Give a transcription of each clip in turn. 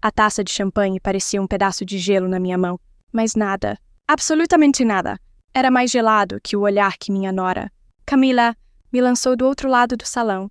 A taça de champanhe parecia um pedaço de gelo na minha mão, mas nada, absolutamente nada, era mais gelado que o olhar que minha nora, Camila, me lançou do outro lado do salão.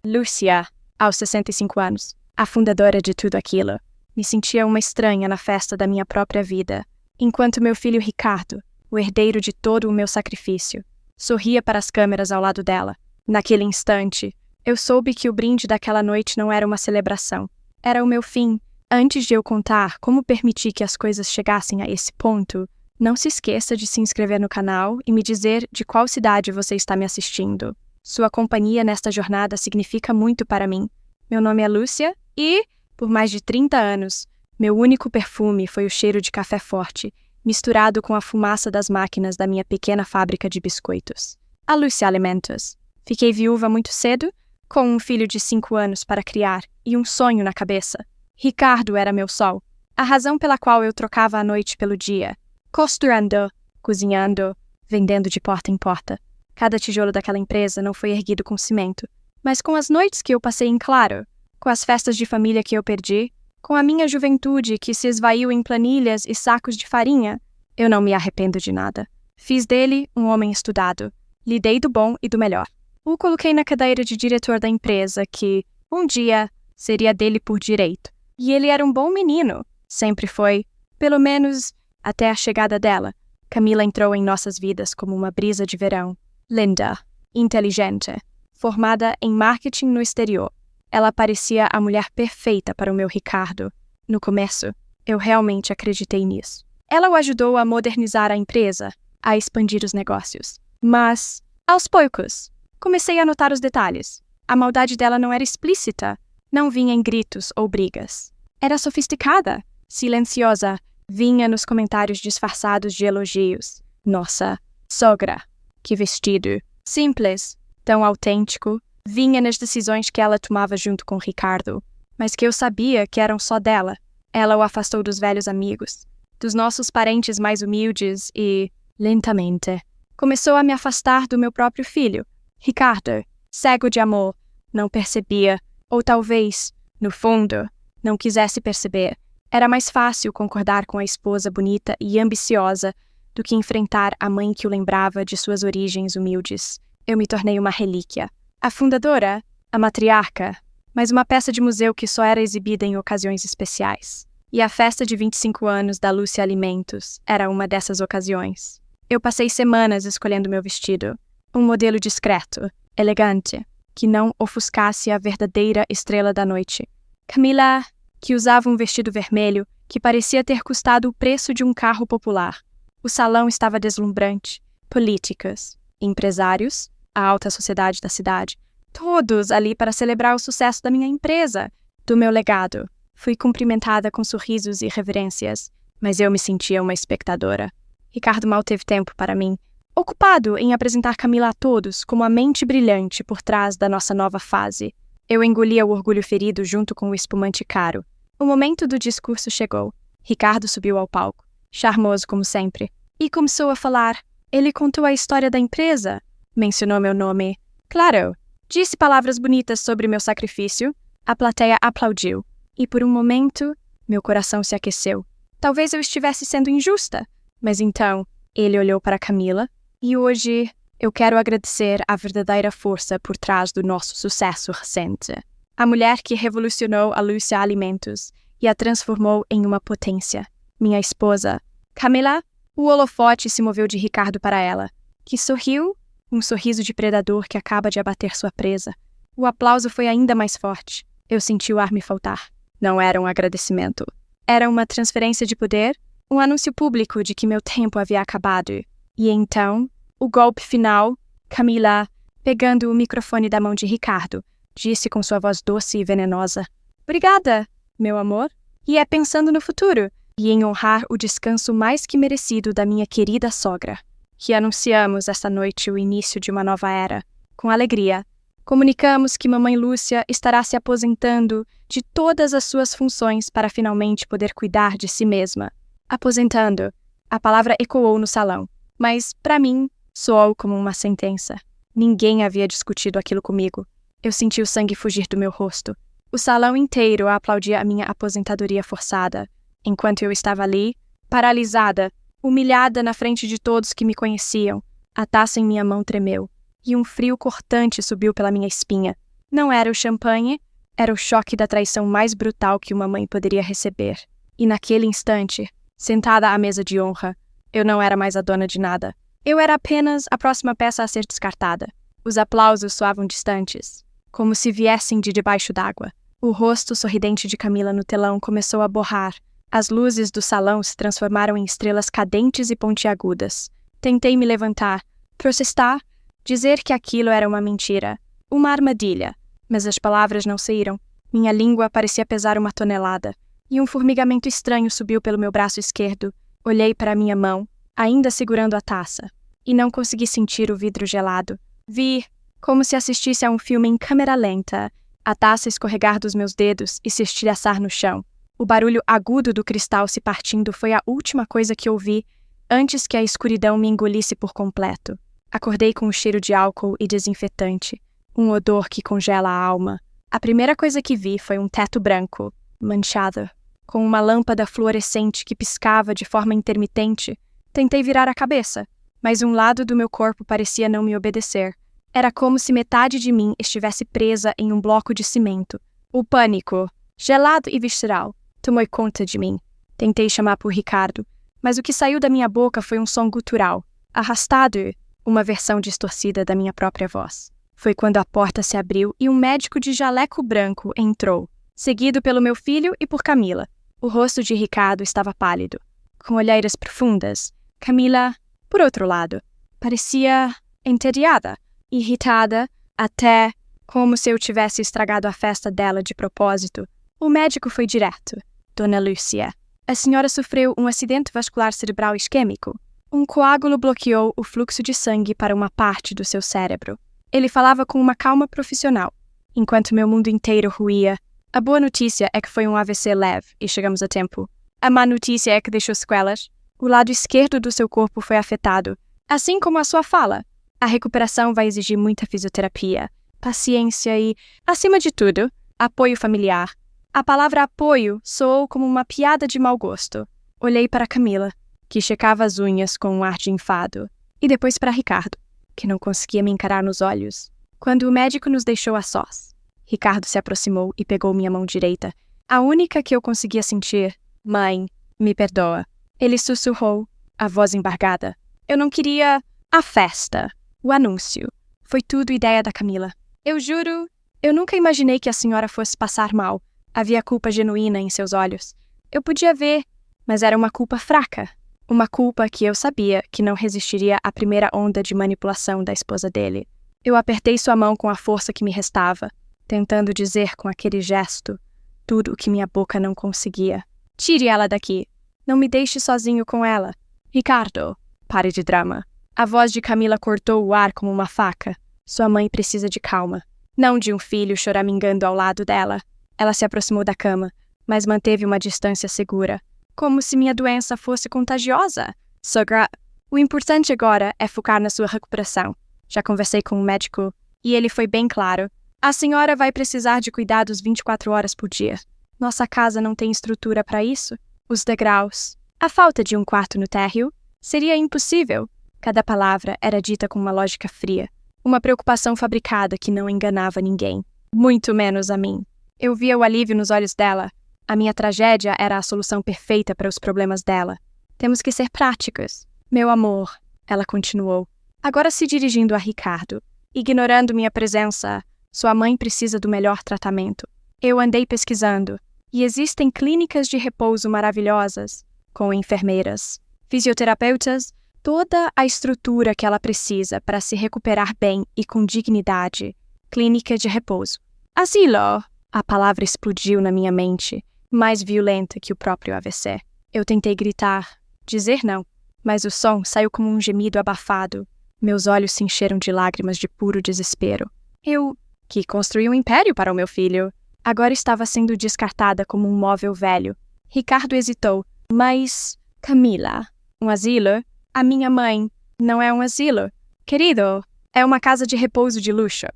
Lúcia, aos 65 anos, a fundadora de tudo aquilo, me sentia uma estranha na festa da minha própria vida, enquanto meu filho Ricardo, o herdeiro de todo o meu sacrifício, sorria para as câmeras ao lado dela. Naquele instante, eu soube que o brinde daquela noite não era uma celebração. Era o meu fim. Antes de eu contar como permitir que as coisas chegassem a esse ponto, não se esqueça de se inscrever no canal e me dizer de qual cidade você está me assistindo. Sua companhia nesta jornada significa muito para mim. Meu nome é Lúcia e, por mais de 30 anos, meu único perfume foi o cheiro de café forte, misturado com a fumaça das máquinas da minha pequena fábrica de biscoitos. A Lúcia Alimentos. Fiquei viúva muito cedo, com um filho de 5 anos para criar e um sonho na cabeça. Ricardo era meu sol, a razão pela qual eu trocava a noite pelo dia, costurando, cozinhando, vendendo de porta em porta. Cada tijolo daquela empresa não foi erguido com cimento, mas com as noites que eu passei em claro, com as festas de família que eu perdi, com a minha juventude que se esvaiu em planilhas e sacos de farinha, eu não me arrependo de nada. Fiz dele um homem estudado, lhe dei do bom e do melhor. O coloquei na cadeira de diretor da empresa que, um dia, seria dele por direito. E ele era um bom menino, sempre foi, pelo menos até a chegada dela. Camila entrou em nossas vidas como uma brisa de verão. Linda, inteligente, formada em marketing no exterior. Ela parecia a mulher perfeita para o meu Ricardo. No começo, eu realmente acreditei nisso. Ela o ajudou a modernizar a empresa, a expandir os negócios. Mas, aos poucos, comecei a notar os detalhes. A maldade dela não era explícita, não vinha em gritos ou brigas. Era sofisticada, silenciosa, vinha nos comentários disfarçados de elogios. Nossa, sogra, que vestido! Simples, tão autêntico, vinha nas decisões que ela tomava junto com Ricardo, mas que eu sabia que eram só dela. Ela o afastou dos velhos amigos, dos nossos parentes mais humildes e, lentamente, começou a me afastar do meu próprio filho. Ricardo, cego de amor, não percebia, ou talvez, no fundo, não quisesse perceber. Era mais fácil concordar com a esposa bonita e ambiciosa do que enfrentar a mãe que o lembrava de suas origens humildes. Eu me tornei uma relíquia. A fundadora, a matriarca, mas uma peça de museu que só era exibida em ocasiões especiais. E a festa de 25 anos da Lúcia Alimentos era uma dessas ocasiões. Eu passei semanas escolhendo meu vestido. Um modelo discreto, elegante, que não ofuscasse a verdadeira estrela da noite. Camila, que usava um vestido vermelho que parecia ter custado o preço de um carro popular. O salão estava deslumbrante. Políticas, empresários, a alta sociedade da cidade, todos ali para celebrar o sucesso da minha empresa, do meu legado. Fui cumprimentada com sorrisos e reverências, mas eu me sentia uma espectadora. Ricardo mal teve tempo para mim, ocupado em apresentar Camila a todos como a mente brilhante por trás da nossa nova fase. Eu engolia o orgulho ferido junto com o espumante caro. O momento do discurso chegou. Ricardo subiu ao palco, charmoso como sempre, e começou a falar. Ele contou a história da empresa, mencionou meu nome. Claro, disse palavras bonitas sobre meu sacrifício. A plateia aplaudiu, e por um momento, meu coração se aqueceu. Talvez eu estivesse sendo injusta, mas então, ele olhou para Camila, e hoje eu quero agradecer a verdadeira força por trás do nosso sucesso recente. A mulher que revolucionou a Lúcia Alimentos e a transformou em uma potência. Minha esposa, Camila. O holofote se moveu de Ricardo para ela, que sorriu, um sorriso de predador que acaba de abater sua presa. O aplauso foi ainda mais forte. Eu senti o ar me faltar. Não era um agradecimento. Era uma transferência de poder, um anúncio público de que meu tempo havia acabado. E então, o golpe final, Camila, pegando o microfone da mão de Ricardo, disse com sua voz doce e venenosa: "Obrigada, meu amor. E é pensando no futuro e em honrar o descanso mais que merecido da minha querida sogra, que anunciamos esta noite o início de uma nova era. Com alegria, comunicamos que Mamãe Lúcia estará se aposentando de todas as suas funções para finalmente poder cuidar de si mesma. Aposentando. A palavra ecoou no salão, mas, para mim, soou como uma sentença. Ninguém havia discutido aquilo comigo. Eu senti o sangue fugir do meu rosto. O salão inteiro aplaudia a minha aposentadoria forçada, enquanto eu estava ali, paralisada, humilhada na frente de todos que me conheciam. A taça em minha mão tremeu, e um frio cortante subiu pela minha espinha. Não era o champanhe, era o choque da traição mais brutal que uma mãe poderia receber. E naquele instante, sentada à mesa de honra, eu não era mais a dona de nada. Eu era apenas a próxima peça a ser descartada. Os aplausos soavam distantes, como se viessem de debaixo d'água. O rosto sorridente de Camila no telão começou a borrar. As luzes do salão se transformaram em estrelas cadentes e pontiagudas. Tentei me levantar, protestar, dizer que aquilo era uma mentira, uma armadilha, mas as palavras não saíram. Minha língua parecia pesar uma tonelada, e um formigamento estranho subiu pelo meu braço esquerdo. Olhei para minha mão, ainda segurando a taça, e não consegui sentir o vidro gelado. Vi, como se assistisse a um filme em câmera lenta, a taça escorregar dos meus dedos e se estilhaçar no chão. O barulho agudo do cristal se partindo foi a última coisa que ouvi antes que a escuridão me engolisse por completo. Acordei com o cheiro de álcool e desinfetante, um odor que congela a alma. A primeira coisa que vi foi um teto branco, manchado, com uma lâmpada fluorescente que piscava de forma intermitente. Tentei virar a cabeça, mas um lado do meu corpo parecia não me obedecer. Era como se metade de mim estivesse presa em um bloco de cimento. O pânico, gelado e visceral, tomou conta de mim. Tentei chamar por Ricardo, mas o que saiu da minha boca foi um som gutural, arrastado, uma versão distorcida da minha própria voz. Foi quando a porta se abriu e um médico de jaleco branco entrou, seguido pelo meu filho e por Camila. O rosto de Ricardo estava pálido, com olheiras profundas. Camila, por outro lado, parecia entediada, irritada, até como se eu tivesse estragado a festa dela de propósito. O médico foi direto. Dona Lúcia, a senhora sofreu um acidente vascular cerebral isquêmico. Um coágulo bloqueou o fluxo de sangue para uma parte do seu cérebro. Ele falava com uma calma profissional, enquanto meu mundo inteiro ruía. A boa notícia é que foi um AVC leve e chegamos a tempo. A má notícia é que deixou sequelas. O lado esquerdo do seu corpo foi afetado, assim como a sua fala. A recuperação vai exigir muita fisioterapia, paciência e, acima de tudo, apoio familiar. A palavra apoio soou como uma piada de mau gosto. Olhei para Camila, que checava as unhas com um ar de enfado, e depois para Ricardo, que não conseguia me encarar nos olhos. Quando o médico nos deixou a sós, Ricardo se aproximou e pegou minha mão direita, a única que eu conseguia sentir. Mãe, me perdoa. Ele sussurrou, a voz embargada. Eu não queria a festa, o anúncio. Foi tudo ideia da Camila. Eu juro, eu nunca imaginei que a senhora fosse passar mal. Havia culpa genuína em seus olhos. Eu podia ver, mas era uma culpa fraca. Uma culpa que eu sabia que não resistiria à primeira onda de manipulação da esposa dele. Eu apertei sua mão com a força que me restava, tentando dizer com aquele gesto tudo o que minha boca não conseguia. Tire ela daqui. Não me deixe sozinho com ela. Ricardo, pare de drama. A voz de Camila cortou o ar como uma faca. Sua mãe precisa de calma. Não de um filho choramingando ao lado dela. Ela se aproximou da cama, mas manteve uma distância segura. Como se minha doença fosse contagiosa. Sogra, o importante agora é focar na sua recuperação. Já conversei com o médico e ele foi bem claro. A senhora vai precisar de cuidados 24 horas por dia. Nossa casa não tem estrutura para isso. Os degraus, a falta de um quarto no térreo, seria impossível. Cada palavra era dita com uma lógica fria. Uma preocupação fabricada que não enganava ninguém. Muito menos a mim. Eu via o alívio nos olhos dela. A minha tragédia era a solução perfeita para os problemas dela. Temos que ser práticos. Meu amor, ela continuou, agora se dirigindo a Ricardo. Ignorando minha presença, sua mãe precisa do melhor tratamento. Eu andei pesquisando, e existem clínicas de repouso maravilhosas, com enfermeiras, fisioterapeutas, toda a estrutura que ela precisa para se recuperar bem e com dignidade. Clínica de repouso. Asilo! A palavra explodiu na minha mente, mais violenta que o próprio AVC. Eu tentei gritar, dizer não, mas o som saiu como um gemido abafado. Meus olhos se encheram de lágrimas de puro desespero. Eu, que construí um império para o meu filho, agora estava sendo descartada como um móvel velho. Ricardo hesitou. Mas, Camila, um asilo? A minha mãe não é um asilo. Querido, é uma casa de repouso de luxo.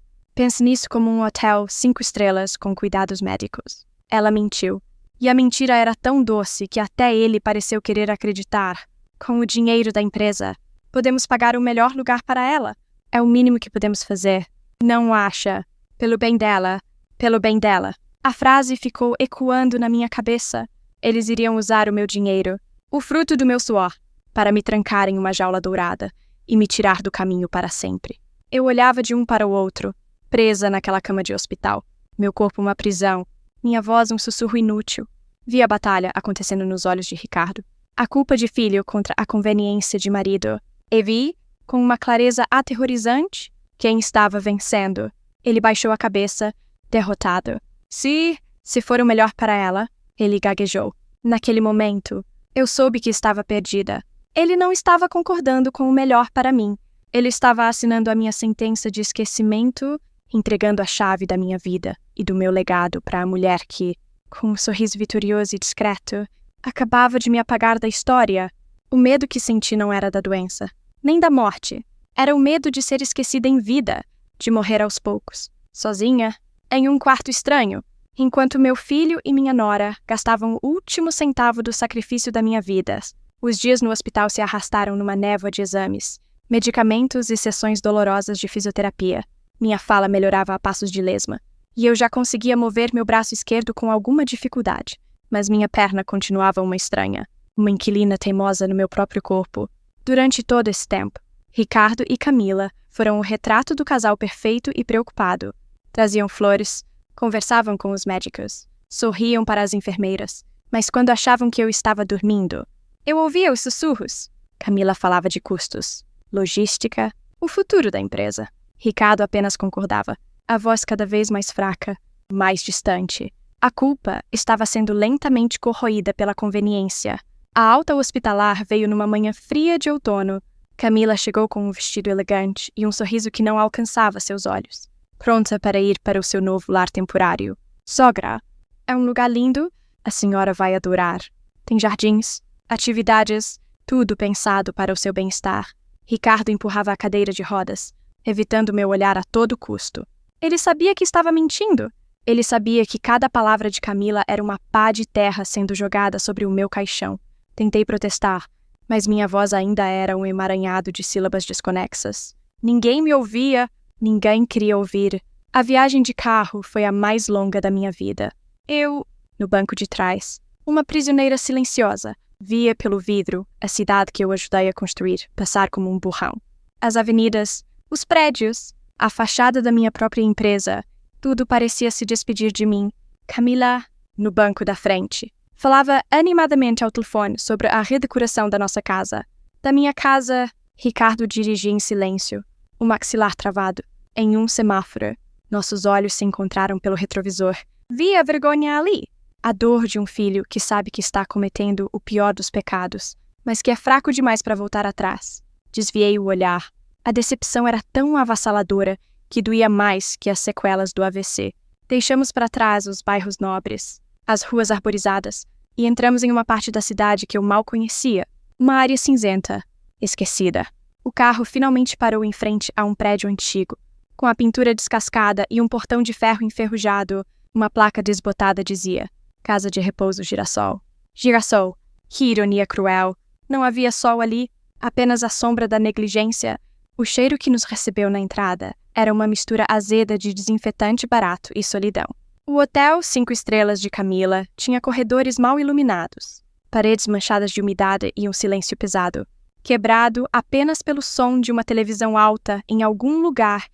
Pense nisso como um hotel 5 estrelas com cuidados médicos. Ela mentiu. E a mentira era tão doce que até ele pareceu querer acreditar. Com o dinheiro da empresa, podemos pagar o melhor lugar para ela. É o mínimo que podemos fazer. Não acha? Pelo bem dela. Pelo bem dela. A frase ficou ecoando na minha cabeça. Eles iriam usar o meu dinheiro, o fruto do meu suor, para me trancar em uma jaula dourada e me tirar do caminho para sempre. Eu olhava de um para o outro, presa naquela cama de hospital. Meu corpo uma prisão, minha voz um sussurro inútil. Vi a batalha acontecendo nos olhos de Ricardo. A culpa de filho contra a conveniência de marido. E vi, com uma clareza aterrorizante, quem estava vencendo. Ele baixou a cabeça, derrotado. Se for o melhor para ela, ele gaguejou. Naquele momento, eu soube que estava perdida. Ele não estava concordando com o melhor para mim. Ele estava assinando a minha sentença de esquecimento, entregando a chave da minha vida e do meu legado para a mulher que, com um sorriso vitorioso e discreto, acabava de me apagar da história. O medo que senti não era da doença, nem da morte. Era o medo de ser esquecida em vida, de morrer aos poucos, sozinha, em um quarto estranho, enquanto meu filho e minha nora gastavam o último centavo do sacrifício da minha vida. Os dias no hospital se arrastaram numa névoa de exames, medicamentos e sessões dolorosas de fisioterapia. Minha fala melhorava a passos de lesma, e eu já conseguia mover meu braço esquerdo com alguma dificuldade, mas minha perna continuava uma estranha, uma inquilina teimosa no meu próprio corpo. Durante todo esse tempo, Ricardo e Camila foram o retrato do casal perfeito e preocupado. Traziam flores, conversavam com os médicos, sorriam para as enfermeiras, mas quando achavam que eu estava dormindo, eu ouvia os sussurros. Camila falava de custos, logística, o futuro da empresa. Ricardo apenas concordava, a voz cada vez mais fraca, mais distante. A culpa estava sendo lentamente corroída pela conveniência. A alta hospitalar veio numa manhã fria de outono. Camila chegou com um vestido elegante e um sorriso que não alcançava seus olhos, pronta para ir para o seu novo lar temporário. Sogra, é um lugar lindo, a senhora vai adorar. Tem jardins, atividades, tudo pensado para o seu bem-estar. Ricardo empurrava a cadeira de rodas, evitando meu olhar a todo custo. Ele sabia que estava mentindo. Ele sabia que cada palavra de Camila era uma pá de terra sendo jogada sobre o meu caixão. Tentei protestar, mas minha voz ainda era um emaranhado de sílabas desconexas. Ninguém me ouvia, ninguém queria ouvir. A viagem de carro foi a mais longa da minha vida. Eu, no banco de trás, uma prisioneira silenciosa, via pelo vidro a cidade que eu ajudei a construir passar como um burrão. As avenidas, os prédios, a fachada da minha própria empresa, tudo parecia se despedir de mim. Camila, no banco da frente, falava animadamente ao telefone sobre a redecoração da nossa casa. Da minha casa, Ricardo dirigia em silêncio, o maxilar travado, em um semáforo. Nossos olhos se encontraram pelo retrovisor. Vi a vergonha ali. A dor de um filho que sabe que está cometendo o pior dos pecados, mas que é fraco demais para voltar atrás. Desviei o olhar. A decepção era tão avassaladora que doía mais que as sequelas do AVC. Deixamos para trás os bairros nobres, as ruas arborizadas, e entramos em uma parte da cidade que eu mal conhecia, uma área cinzenta, esquecida. O carro finalmente parou em frente a um prédio antigo, com a pintura descascada e um portão de ferro enferrujado. Uma placa desbotada dizia: Casa de Repouso Girassol. Girassol. Que ironia cruel. Não havia sol ali, apenas a sombra da negligência. O cheiro que nos recebeu na entrada era uma mistura azeda de desinfetante barato e solidão. O hotel 5 estrelas de Camila tinha corredores mal iluminados, paredes manchadas de umidade e um silêncio pesado, quebrado apenas pelo som de uma televisão alta em algum lugar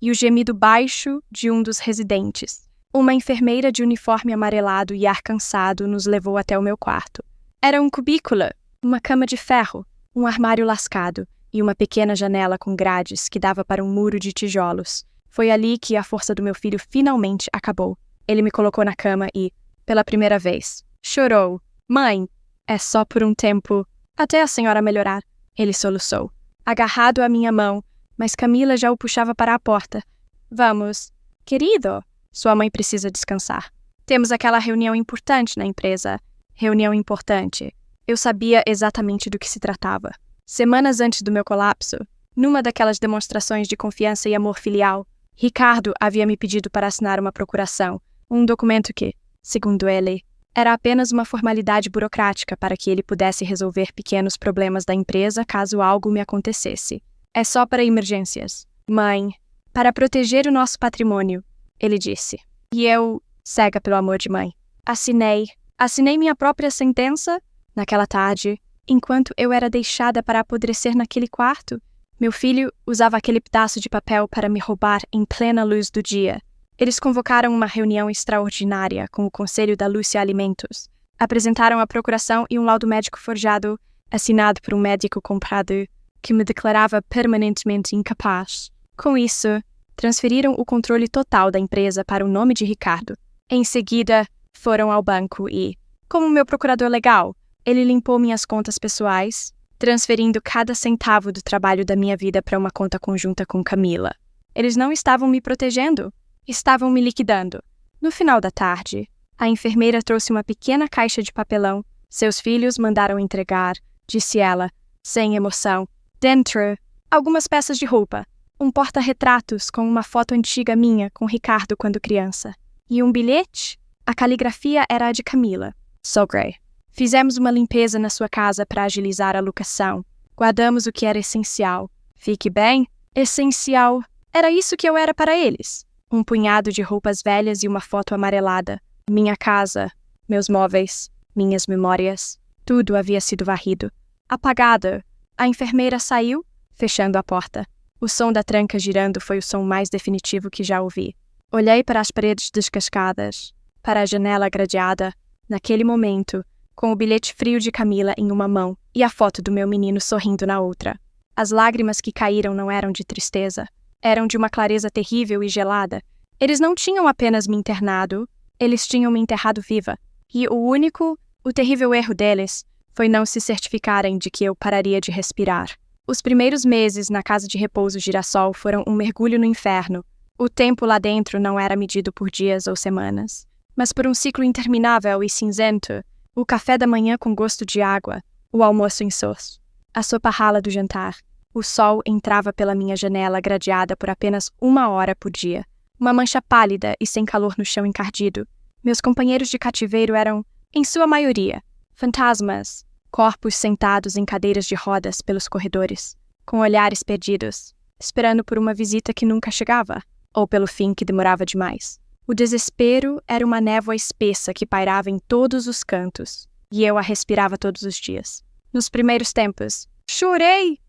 e o gemido baixo de um dos residentes. Uma enfermeira de uniforme amarelado e ar cansado nos levou até o meu quarto. Era um cubículo, uma cama de ferro, um armário lascado e uma pequena janela com grades que dava para um muro de tijolos. Foi ali que a força do meu filho finalmente acabou. Ele me colocou na cama e, pela primeira vez, chorou. Mãe, é só por um tempo, até a senhora melhorar. Ele soluçou, agarrado à minha mão, mas Camila já o puxava para a porta. Vamos, querido. Sua mãe precisa descansar. Temos aquela reunião importante na empresa. Reunião importante. Eu sabia exatamente do que se tratava. Semanas antes do meu colapso, numa daquelas demonstrações de confiança e amor filial, Ricardo havia me pedido para assinar uma procuração, um documento que, segundo ele, era apenas uma formalidade burocrática para que ele pudesse resolver pequenos problemas da empresa caso algo me acontecesse. É só para emergências. Mãe, para proteger o nosso patrimônio, ele disse. E eu, cega pelo amor de mãe, assinei minha própria sentença naquela tarde, enquanto eu era deixada para apodrecer naquele quarto. Meu filho usava aquele pedaço de papel para me roubar em plena luz do dia. Eles convocaram uma reunião extraordinária com o Conselho da Lúcia Alimentos. Apresentaram a procuração e um laudo médico forjado, assinado por um médico comprado, que me declarava permanentemente incapaz. Com isso, transferiram o controle total da empresa para o nome de Ricardo. Em seguida, foram ao banco e, como meu procurador legal, ele limpou minhas contas pessoais, transferindo cada centavo do trabalho da minha vida para uma conta conjunta com Camila. Eles não estavam me protegendo, estavam me liquidando. No final da tarde, a enfermeira trouxe uma pequena caixa de papelão. Seus filhos mandaram entregar, disse ela, sem emoção. Dentro, algumas peças de roupa, um porta-retratos com uma foto antiga minha com Ricardo quando criança. E um bilhete? A caligrafia era a de Camila. Sogre. Fizemos uma limpeza na sua casa para agilizar a locação. Guardamos o que era essencial. Fique bem, essencial. Era isso que eu era para eles. Um punhado de roupas velhas e uma foto amarelada. Minha casa, meus móveis, minhas memórias. Tudo havia sido varrido. Apagado. A enfermeira saiu, fechando a porta. O som da tranca girando foi o som mais definitivo que já ouvi. Olhei para as paredes descascadas, para a janela gradeada. Naquele momento, com o bilhete frio de Camila em uma mão e a foto do meu menino sorrindo na outra. As lágrimas que caíram não eram de tristeza, eram de uma clareza terrível e gelada. Eles não tinham apenas me internado, eles tinham me enterrado viva. E o terrível erro deles foi não se certificarem de que eu pararia de respirar. Os primeiros meses na casa de repouso Girassol foram um mergulho no inferno. O tempo lá dentro não era medido por dias ou semanas, mas por um ciclo interminável e cinzento. O café da manhã com gosto de água, o almoço insosso, a sopa rala do jantar. O sol entrava pela minha janela gradeada por apenas 1 hora por dia. Uma mancha pálida e sem calor no chão encardido. Meus companheiros de cativeiro eram, em sua maioria, fantasmas, corpos sentados em cadeiras de rodas pelos corredores, com olhares perdidos, esperando por uma visita que nunca chegava, ou pelo fim que demorava demais. O desespero era uma névoa espessa que pairava em todos os cantos, e eu a respirava todos os dias. Nos primeiros tempos, chorei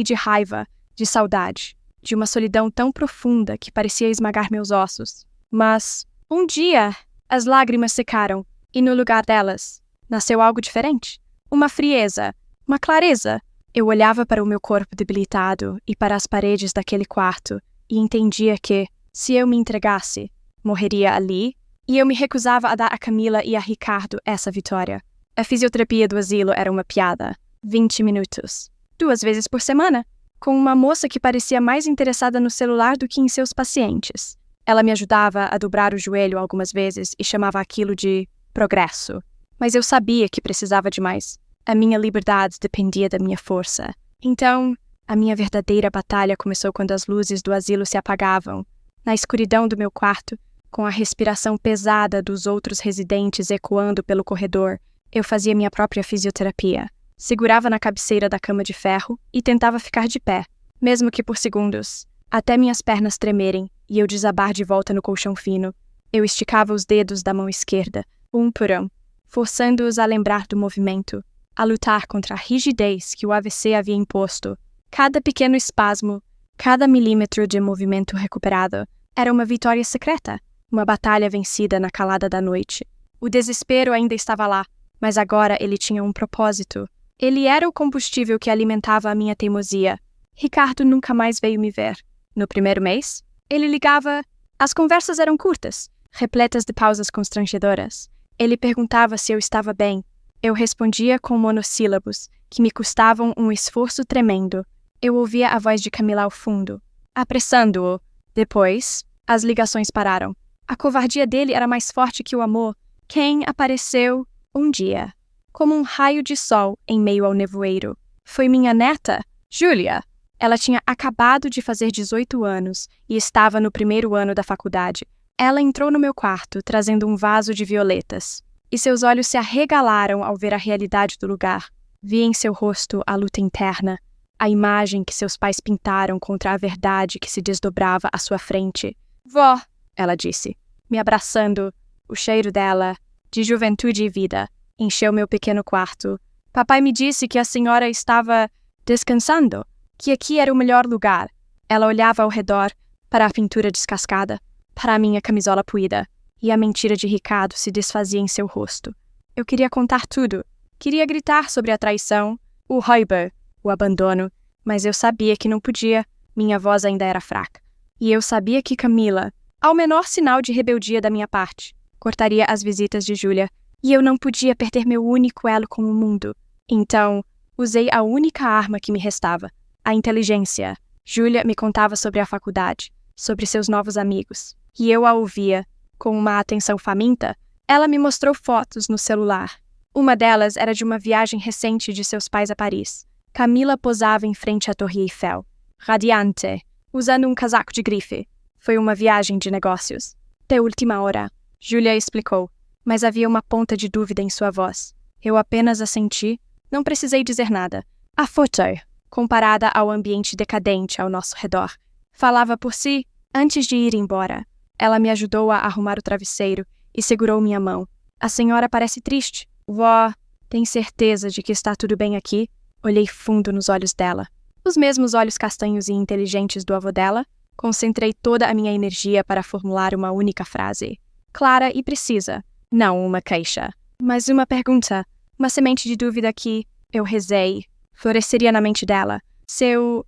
de raiva, de saudade, de uma solidão tão profunda que parecia esmagar meus ossos. Mas, um dia, as lágrimas secaram, e no lugar delas, nasceu algo diferente. Uma frieza, uma clareza. Eu olhava para o meu corpo debilitado e para as paredes daquele quarto, e entendia que, se eu me entregasse, morreria ali, e eu me recusava a dar a Camila e a Ricardo essa vitória. A fisioterapia do asilo era uma piada. 20 minutos. 2 vezes por semana, com uma moça que parecia mais interessada no celular do que em seus pacientes. Ela me ajudava a dobrar o joelho algumas vezes e chamava aquilo de progresso. Mas eu sabia que precisava de mais. A minha liberdade dependia da minha força. Então, a minha verdadeira batalha começou quando as luzes do asilo se apagavam. Na escuridão do meu quarto, com a respiração pesada dos outros residentes ecoando pelo corredor, eu fazia minha própria fisioterapia. Segurava na cabeceira da cama de ferro e tentava ficar de pé, mesmo que por segundos, até minhas pernas tremerem e eu desabar de volta no colchão fino. Eu esticava os dedos da mão esquerda, um por um, forçando-os a lembrar do movimento, a lutar contra a rigidez que o AVC havia imposto. Cada pequeno espasmo, cada milímetro de movimento recuperado, era uma vitória secreta, uma batalha vencida na calada da noite. O desespero ainda estava lá, mas agora ele tinha um propósito. Ele era o combustível que alimentava a minha teimosia. Ricardo nunca mais veio me ver. No primeiro mês, ele ligava. As conversas eram curtas, repletas de pausas constrangedoras. Ele perguntava se eu estava bem. Eu respondia com monossílabos, que me custavam um esforço tremendo. Eu ouvia a voz de Camila ao fundo, apressando-o. Depois, as ligações pararam. A covardia dele era mais forte que o amor. Quem apareceu um dia, como um raio de sol em meio ao nevoeiro? Foi minha neta, Júlia. Ela tinha acabado de fazer 18 anos e estava no primeiro ano da faculdade. Ela entrou no meu quarto, trazendo um vaso de violetas. E seus olhos se arregalaram ao ver a realidade do lugar. Vi em seu rosto a luta interna, a imagem que seus pais pintaram contra a verdade que se desdobrava à sua frente. Vó, ela disse, me abraçando. O cheiro dela, de juventude e vida, encheu meu pequeno quarto. Papai me disse que a senhora estava descansando, que aqui era o melhor lugar. Ela olhava ao redor, para a pintura descascada, para a minha camisola puída, e a mentira de Ricardo se desfazia em seu rosto. Eu queria contar tudo. Queria gritar sobre a traição, o roubo, o abandono, mas eu sabia que não podia. Minha voz ainda era fraca. E eu sabia que Camila, ao menor sinal de rebeldia da minha parte, cortaria as visitas de Júlia, e eu não podia perder meu único elo com o mundo. Então, usei a única arma que me restava, a inteligência. Júlia me contava sobre a faculdade, sobre seus novos amigos, e eu a ouvia, com uma atenção faminta. Ela me mostrou fotos no celular. Uma delas era de uma viagem recente de seus pais a Paris. Camila posava em frente à Torre Eiffel, radiante, usando um casaco de grife. Foi uma viagem de negócios. De última hora, Júlia explicou, mas havia uma ponta de dúvida em sua voz. Eu apenas assenti, não precisei dizer nada. A foto, comparada ao ambiente decadente ao nosso redor, falava por si antes de ir embora. Ela me ajudou a arrumar o travesseiro e segurou minha mão. A senhora parece triste. Vó, tem certeza de que está tudo bem aqui? Olhei fundo nos olhos dela. Os mesmos olhos castanhos e inteligentes do avô dela. Concentrei toda a minha energia para formular uma única frase. Clara e precisa. Não uma queixa, mas uma pergunta. Uma semente de dúvida que, eu rezei, floresceria na mente dela. Seu...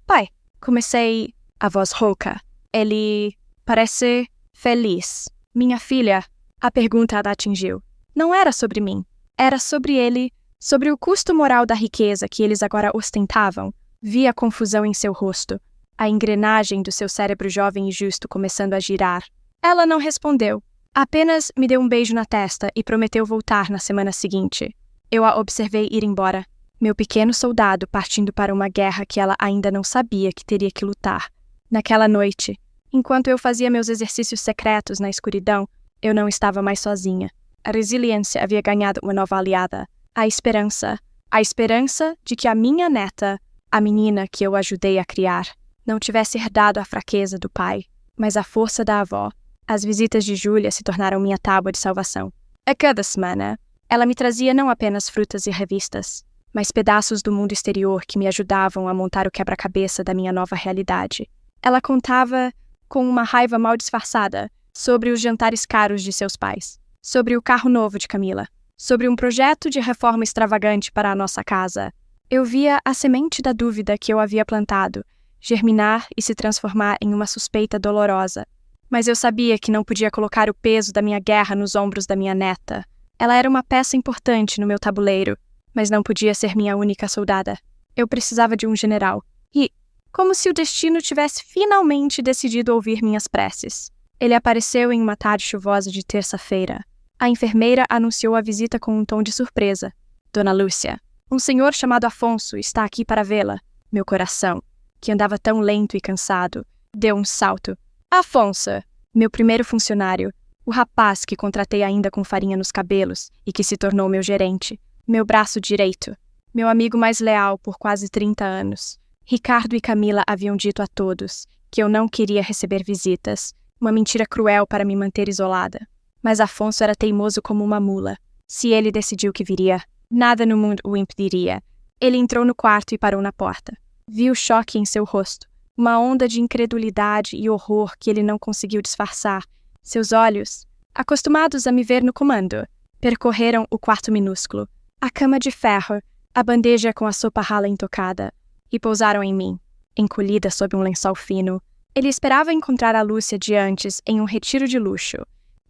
pai. Comecei, a voz rouca. Ele parece feliz. Minha filha. A pergunta a atingiu. Não era sobre mim. Era sobre ele, sobre o custo moral da riqueza que eles agora ostentavam. Vi a confusão em seu rosto, a engrenagem do seu cérebro jovem e justo começando a girar. Ela não respondeu. Apenas me deu um beijo na testa e prometeu voltar na semana seguinte. Eu a observei ir embora. Meu pequeno soldado partindo para uma guerra que ela ainda não sabia que teria que lutar. Naquela noite, enquanto eu fazia meus exercícios secretos na escuridão, eu não estava mais sozinha. A resiliência havia ganhado uma nova aliada. A esperança de que a minha neta, a menina que eu ajudei a criar, não tivesse herdado a fraqueza do pai, mas a força da avó. As visitas de Júlia se tornaram minha tábua de salvação. A cada semana, ela me trazia não apenas frutas e revistas, mas pedaços do mundo exterior que me ajudavam a montar o quebra-cabeça da minha nova realidade. Ela contava, com uma raiva mal disfarçada, sobre os jantares caros de seus pais, sobre o carro novo de Camila, sobre um projeto de reforma extravagante para a nossa casa. Eu via a semente da dúvida que eu havia plantado germinar e se transformar em uma suspeita dolorosa. Mas eu sabia que não podia colocar o peso da minha guerra nos ombros da minha neta. Ela era uma peça importante no meu tabuleiro, mas não podia ser minha única soldada. Eu precisava de um general. E, como se o destino tivesse finalmente decidido ouvir minhas preces, ele apareceu em uma tarde chuvosa de terça-feira. A enfermeira anunciou a visita com um tom de surpresa. Dona Lúcia, um senhor chamado Afonso está aqui para vê-la. Meu coração, que andava tão lento e cansado, deu um salto. Afonso, meu primeiro funcionário, o rapaz que contratei ainda com farinha nos cabelos e que se tornou meu gerente, meu braço direito, meu amigo mais leal por quase 30 anos. Ricardo e Camila haviam dito a todos que eu não queria receber visitas, uma mentira cruel para me manter isolada. Mas Afonso era teimoso como uma mula. Se ele decidiu que viria, nada no mundo o impediria. Ele entrou no quarto e parou na porta. Vi o choque em seu rosto. Uma onda de incredulidade e horror que ele não conseguiu disfarçar. Seus olhos, acostumados a me ver no comando, percorreram o quarto minúsculo, a cama de ferro, a bandeja com a sopa rala intocada, e pousaram em mim, encolhida sob um lençol fino. Ele esperava encontrar a Lúcia de antes em um retiro de luxo.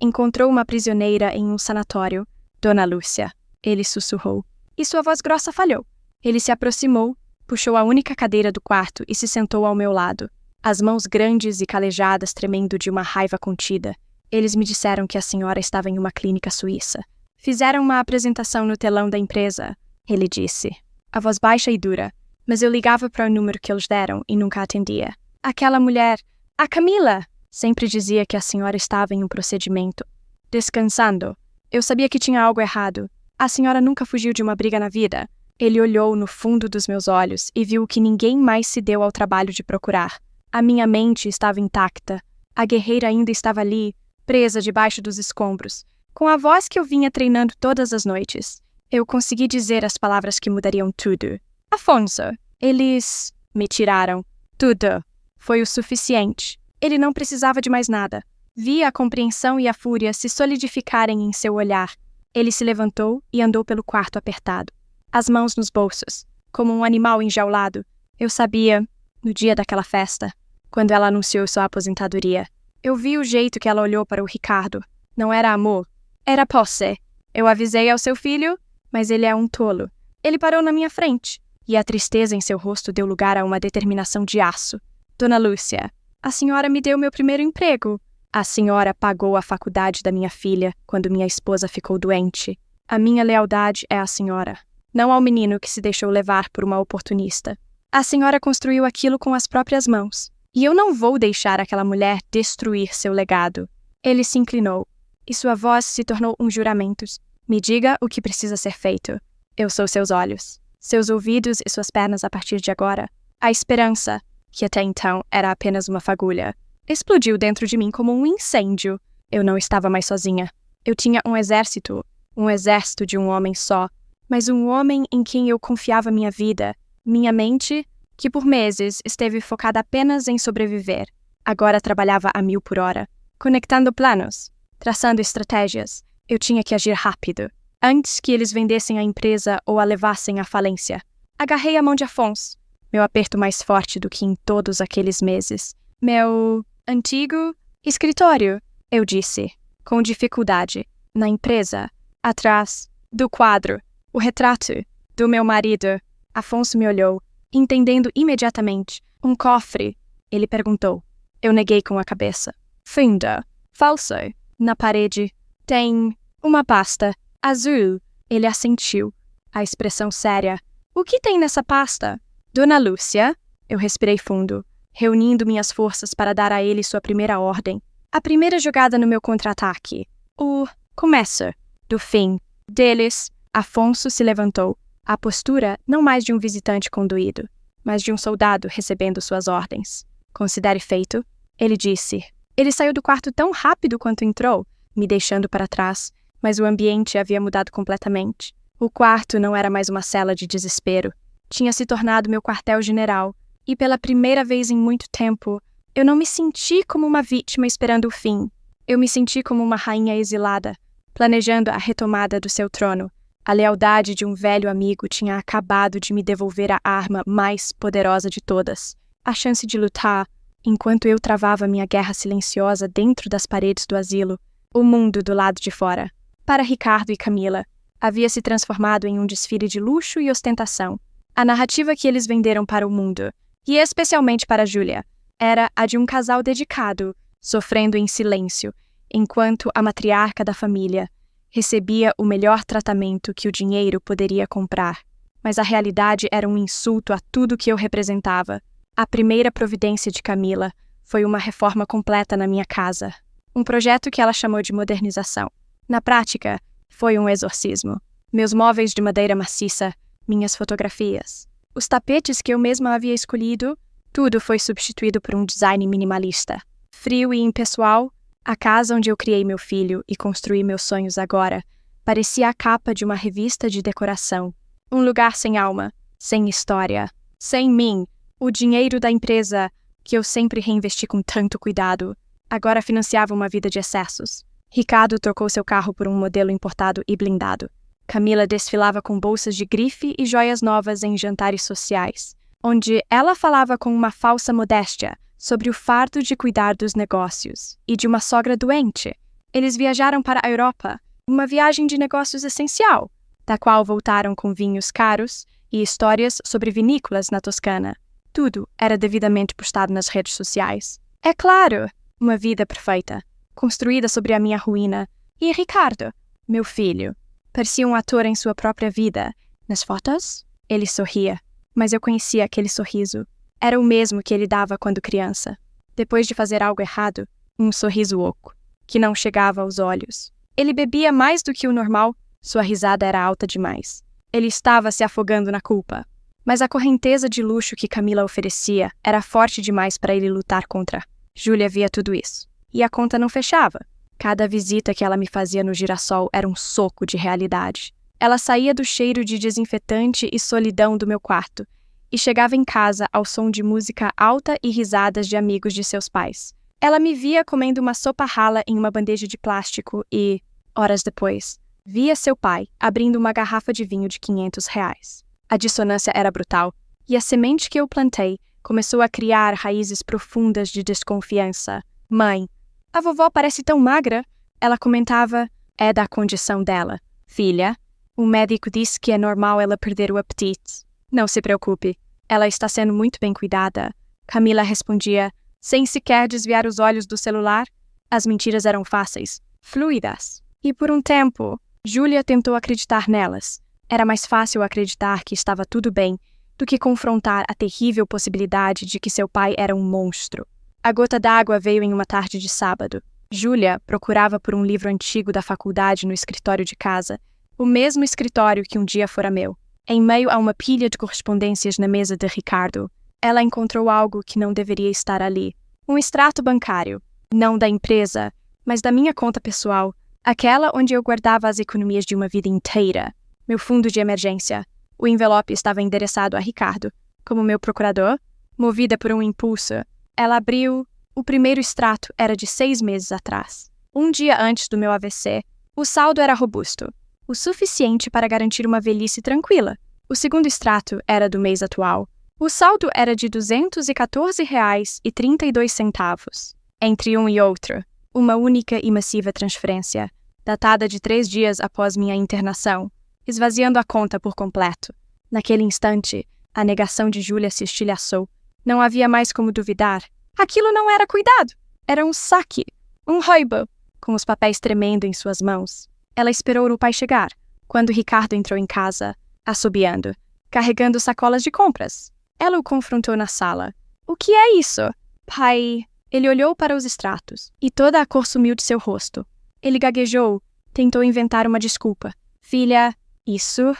Encontrou uma prisioneira em um sanatório. Dona Lúcia, ele sussurrou, e sua voz grossa falhou. Ele se aproximou, puxou a única cadeira do quarto e se sentou ao meu lado, as mãos grandes e calejadas tremendo de uma raiva contida. Eles me disseram que a senhora estava em uma clínica suíça. Fizeram uma apresentação no telão da empresa, ele disse, a voz baixa e dura, mas eu ligava para o número que eles deram e nunca atendia. Aquela mulher, a Camila, sempre dizia que a senhora estava em um procedimento. Descansando. Eu sabia que tinha algo errado. A senhora nunca fugiu de uma briga na vida. Ele olhou no fundo dos meus olhos e viu que ninguém mais se deu ao trabalho de procurar. A minha mente estava intacta. A guerreira ainda estava ali, presa debaixo dos escombros, com a voz que eu vinha treinando todas as noites. Eu consegui dizer as palavras que mudariam tudo. Afonso, eles me tiraram. Tudo. Foi o suficiente. Ele não precisava de mais nada. Vi a compreensão e a fúria se solidificarem em seu olhar. Ele se levantou e andou pelo quarto apertado, as mãos nos bolsos, como um animal enjaulado. Eu sabia, no dia daquela festa, quando ela anunciou sua aposentadoria. Eu vi o jeito que ela olhou para o Ricardo. Não era amor, era posse. Eu avisei ao seu filho, mas ele é um tolo. Ele parou na minha frente, e a tristeza em seu rosto deu lugar a uma determinação de aço. Dona Lúcia, a senhora me deu meu primeiro emprego. A senhora pagou a faculdade da minha filha quando minha esposa ficou doente. A minha lealdade é à senhora, não ao menino que se deixou levar por uma oportunista. A senhora construiu aquilo com as próprias mãos, e eu não vou deixar aquela mulher destruir seu legado. Ele se inclinou, e sua voz se tornou um juramento. Me diga o que precisa ser feito. Eu sou seus olhos, seus ouvidos e suas pernas a partir de agora. A esperança, que até então era apenas uma fagulha, explodiu dentro de mim como um incêndio. Eu não estava mais sozinha. Eu tinha um exército de um homem só, mas um homem em quem eu confiava minha vida, minha mente, que por meses esteve focada apenas em sobreviver. Agora trabalhava a 1000 por hora, conectando planos, traçando estratégias. Eu tinha que agir rápido, antes que eles vendessem a empresa ou a levassem à falência. Agarrei a mão de Afonso, meu aperto mais forte do que em todos aqueles meses. Meu antigo escritório, eu disse, com dificuldade. Na empresa, atrás do quadro, o retrato do meu marido. Afonso me olhou, entendendo imediatamente. Um cofre, ele perguntou. Eu neguei com a cabeça. Funda, falso. Na parede, tem uma pasta azul. Ele assentiu, a expressão séria. O que tem nessa pasta? Dona Lúcia? Eu respirei fundo, reunindo minhas forças para dar a ele sua primeira ordem. A primeira jogada no meu contra-ataque. O começo do fim deles. Afonso se levantou, a postura não mais de um visitante conduído, mas de um soldado recebendo suas ordens. Considere feito, ele disse. Ele saiu do quarto tão rápido quanto entrou, me deixando para trás, mas o ambiente havia mudado completamente. O quarto não era mais uma cela de desespero. Tinha se tornado meu quartel-general, e pela primeira vez em muito tempo, eu não me senti como uma vítima esperando o fim. Eu me senti como uma rainha exilada, planejando a retomada do seu trono. A lealdade de um velho amigo tinha acabado de me devolver a arma mais poderosa de todas, a chance de lutar, enquanto eu travava minha guerra silenciosa dentro das paredes do asilo, o mundo do lado de fora. Para Ricardo e Camila, havia se transformado em um desfile de luxo e ostentação. A narrativa que eles venderam para o mundo, e especialmente para Júlia, era a de um casal dedicado, sofrendo em silêncio, enquanto a matriarca da família recebia o melhor tratamento que o dinheiro poderia comprar. Mas a realidade era um insulto a tudo que eu representava. A primeira providência de Camila foi uma reforma completa na minha casa. Um projeto que ela chamou de modernização. Na prática, foi um exorcismo. Meus móveis de madeira maciça, minhas fotografias, os tapetes que eu mesma havia escolhido, tudo foi substituído por um design minimalista. Frio e impessoal, a casa onde eu criei meu filho e construí meus sonhos agora parecia a capa de uma revista de decoração. Um lugar sem alma, sem história, sem mim, o dinheiro da empresa, que eu sempre reinvesti com tanto cuidado, agora financiava uma vida de excessos. Ricardo trocou seu carro por um modelo importado e blindado. Camila desfilava com bolsas de grife e joias novas em jantares sociais, onde ela falava com uma falsa modéstia sobre o fardo de cuidar dos negócios e de uma sogra doente. Eles viajaram para a Europa, uma viagem de negócios essencial, da qual voltaram com vinhos caros e histórias sobre vinícolas na Toscana. Tudo era devidamente postado nas redes sociais. É claro, uma vida perfeita, construída sobre a minha ruína. E Ricardo, meu filho, parecia um ator em sua própria vida. Nas fotos, ele sorria. mas eu conhecia aquele sorriso. Era o mesmo que ele dava quando criança. Depois de fazer algo errado, um sorriso oco, que não chegava aos olhos. Ele bebia mais do que o normal, sua risada era alta demais. Ele estava se afogando na culpa. Mas a correnteza de luxo que Camila oferecia era forte demais para ele lutar contra. Júlia via tudo isso. E a conta não fechava. Cada visita que ela me fazia no girassol era um soco de realidade. Ela saía do cheiro de desinfetante e solidão do meu quarto e chegava em casa ao som de música alta e risadas de amigos de seus pais. Ela me via comendo uma sopa rala em uma bandeja de plástico e, horas depois, via seu pai abrindo uma garrafa de vinho de R$ 500. A dissonância era brutal, e a semente que eu plantei começou a criar raízes profundas de desconfiança. Mãe, a vovó parece tão magra. Ela comentava, é da condição dela. Filha, o médico disse que é normal ela perder o apetite. Não se preocupe, ela está sendo muito bem cuidada. Camila respondia, sem sequer desviar os olhos do celular. As mentiras eram fáceis, fluidas. E por um tempo, Júlia tentou acreditar nelas. Era mais fácil acreditar que estava tudo bem do que confrontar a terrível possibilidade de que seu pai era um monstro. A gota d'água veio em uma tarde de sábado. Júlia procurava por um livro antigo da faculdade no escritório de casa, o mesmo escritório que um dia fora meu. Em meio a uma pilha de correspondências na mesa de Ricardo, ela encontrou algo que não deveria estar ali. Um extrato bancário, não da empresa, mas da minha conta pessoal, aquela onde eu guardava as economias de uma vida inteira. Meu fundo de emergência. O envelope estava endereçado a Ricardo. Como meu procurador, movida por um impulso, ela abriu. O primeiro extrato era de 6 meses atrás. Um dia antes do meu AVC, o saldo era robusto, o suficiente para garantir uma velhice tranquila. O segundo extrato era do mês atual. O saldo era de R$ 214,32. Entre um e outro, uma única e massiva transferência, datada de 3 dias após minha internação, esvaziando a conta por completo. Naquele instante, a negação de Júlia se estilhaçou. Não havia mais como duvidar. Aquilo não era cuidado. Era um saque, um roubo, com os papéis tremendo em suas mãos. Ela esperou o pai chegar, quando Ricardo entrou em casa, assobiando, carregando sacolas de compras. Ela o confrontou na sala. O que é isso? Pai... Ele olhou para os extratos, e toda a cor sumiu de seu rosto. Ele gaguejou, tentou inventar uma desculpa. Filha, isso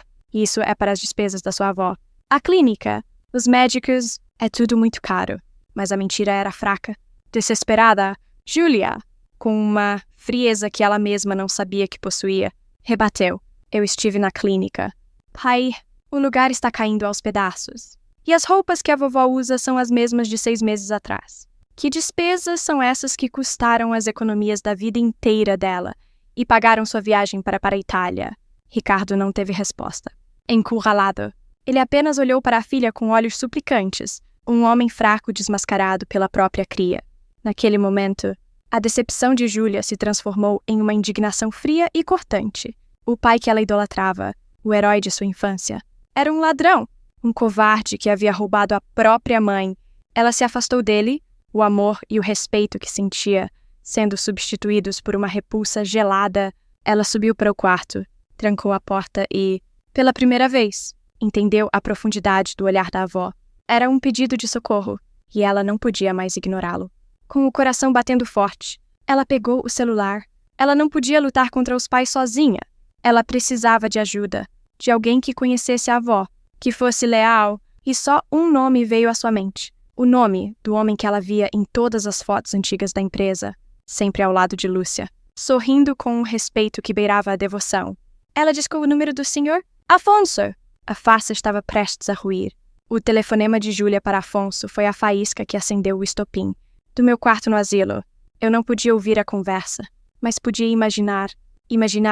é para as despesas da sua avó. A clínica, os médicos, é tudo muito caro. Mas a mentira era fraca. Desesperada, Júlia, com uma frieza que ela mesma não sabia que possuía, rebateu. Eu estive na clínica. Pai, o lugar está caindo aos pedaços. E as roupas que a vovó usa são as mesmas de 6 meses atrás. Que despesas são essas que custaram as economias da vida inteira dela e pagaram sua viagem para a Itália? Ricardo não teve resposta. Encurralado, ele apenas olhou para a filha com olhos suplicantes, um homem fraco desmascarado pela própria cria. Naquele momento, a decepção de Júlia se transformou em uma indignação fria e cortante. O pai que ela idolatrava, o herói de sua infância, era um ladrão, um covarde que havia roubado a própria mãe. Ela se afastou dele, o amor e o respeito que sentia, sendo substituídos por uma repulsa gelada. Ela subiu para o quarto, trancou a porta e, pela primeira vez, entendeu a profundidade do olhar da avó. Era um pedido de socorro, e ela não podia mais ignorá-lo. Com o coração batendo forte, ela pegou o celular. Ela não podia lutar contra os pais sozinha. Ela precisava de ajuda, de alguém que conhecesse a avó, que fosse leal, e só um nome veio à sua mente. O nome do homem que ela via em todas as fotos antigas da empresa, sempre ao lado de Lúcia, sorrindo com um respeito que beirava a devoção. Ela discou o número do senhor? Afonso! A farsa estava prestes a ruir. O telefonema de Júlia para Afonso foi a faísca que acendeu o estopim. Do meu quarto no asilo, eu não podia ouvir a conversa, mas podia imaginar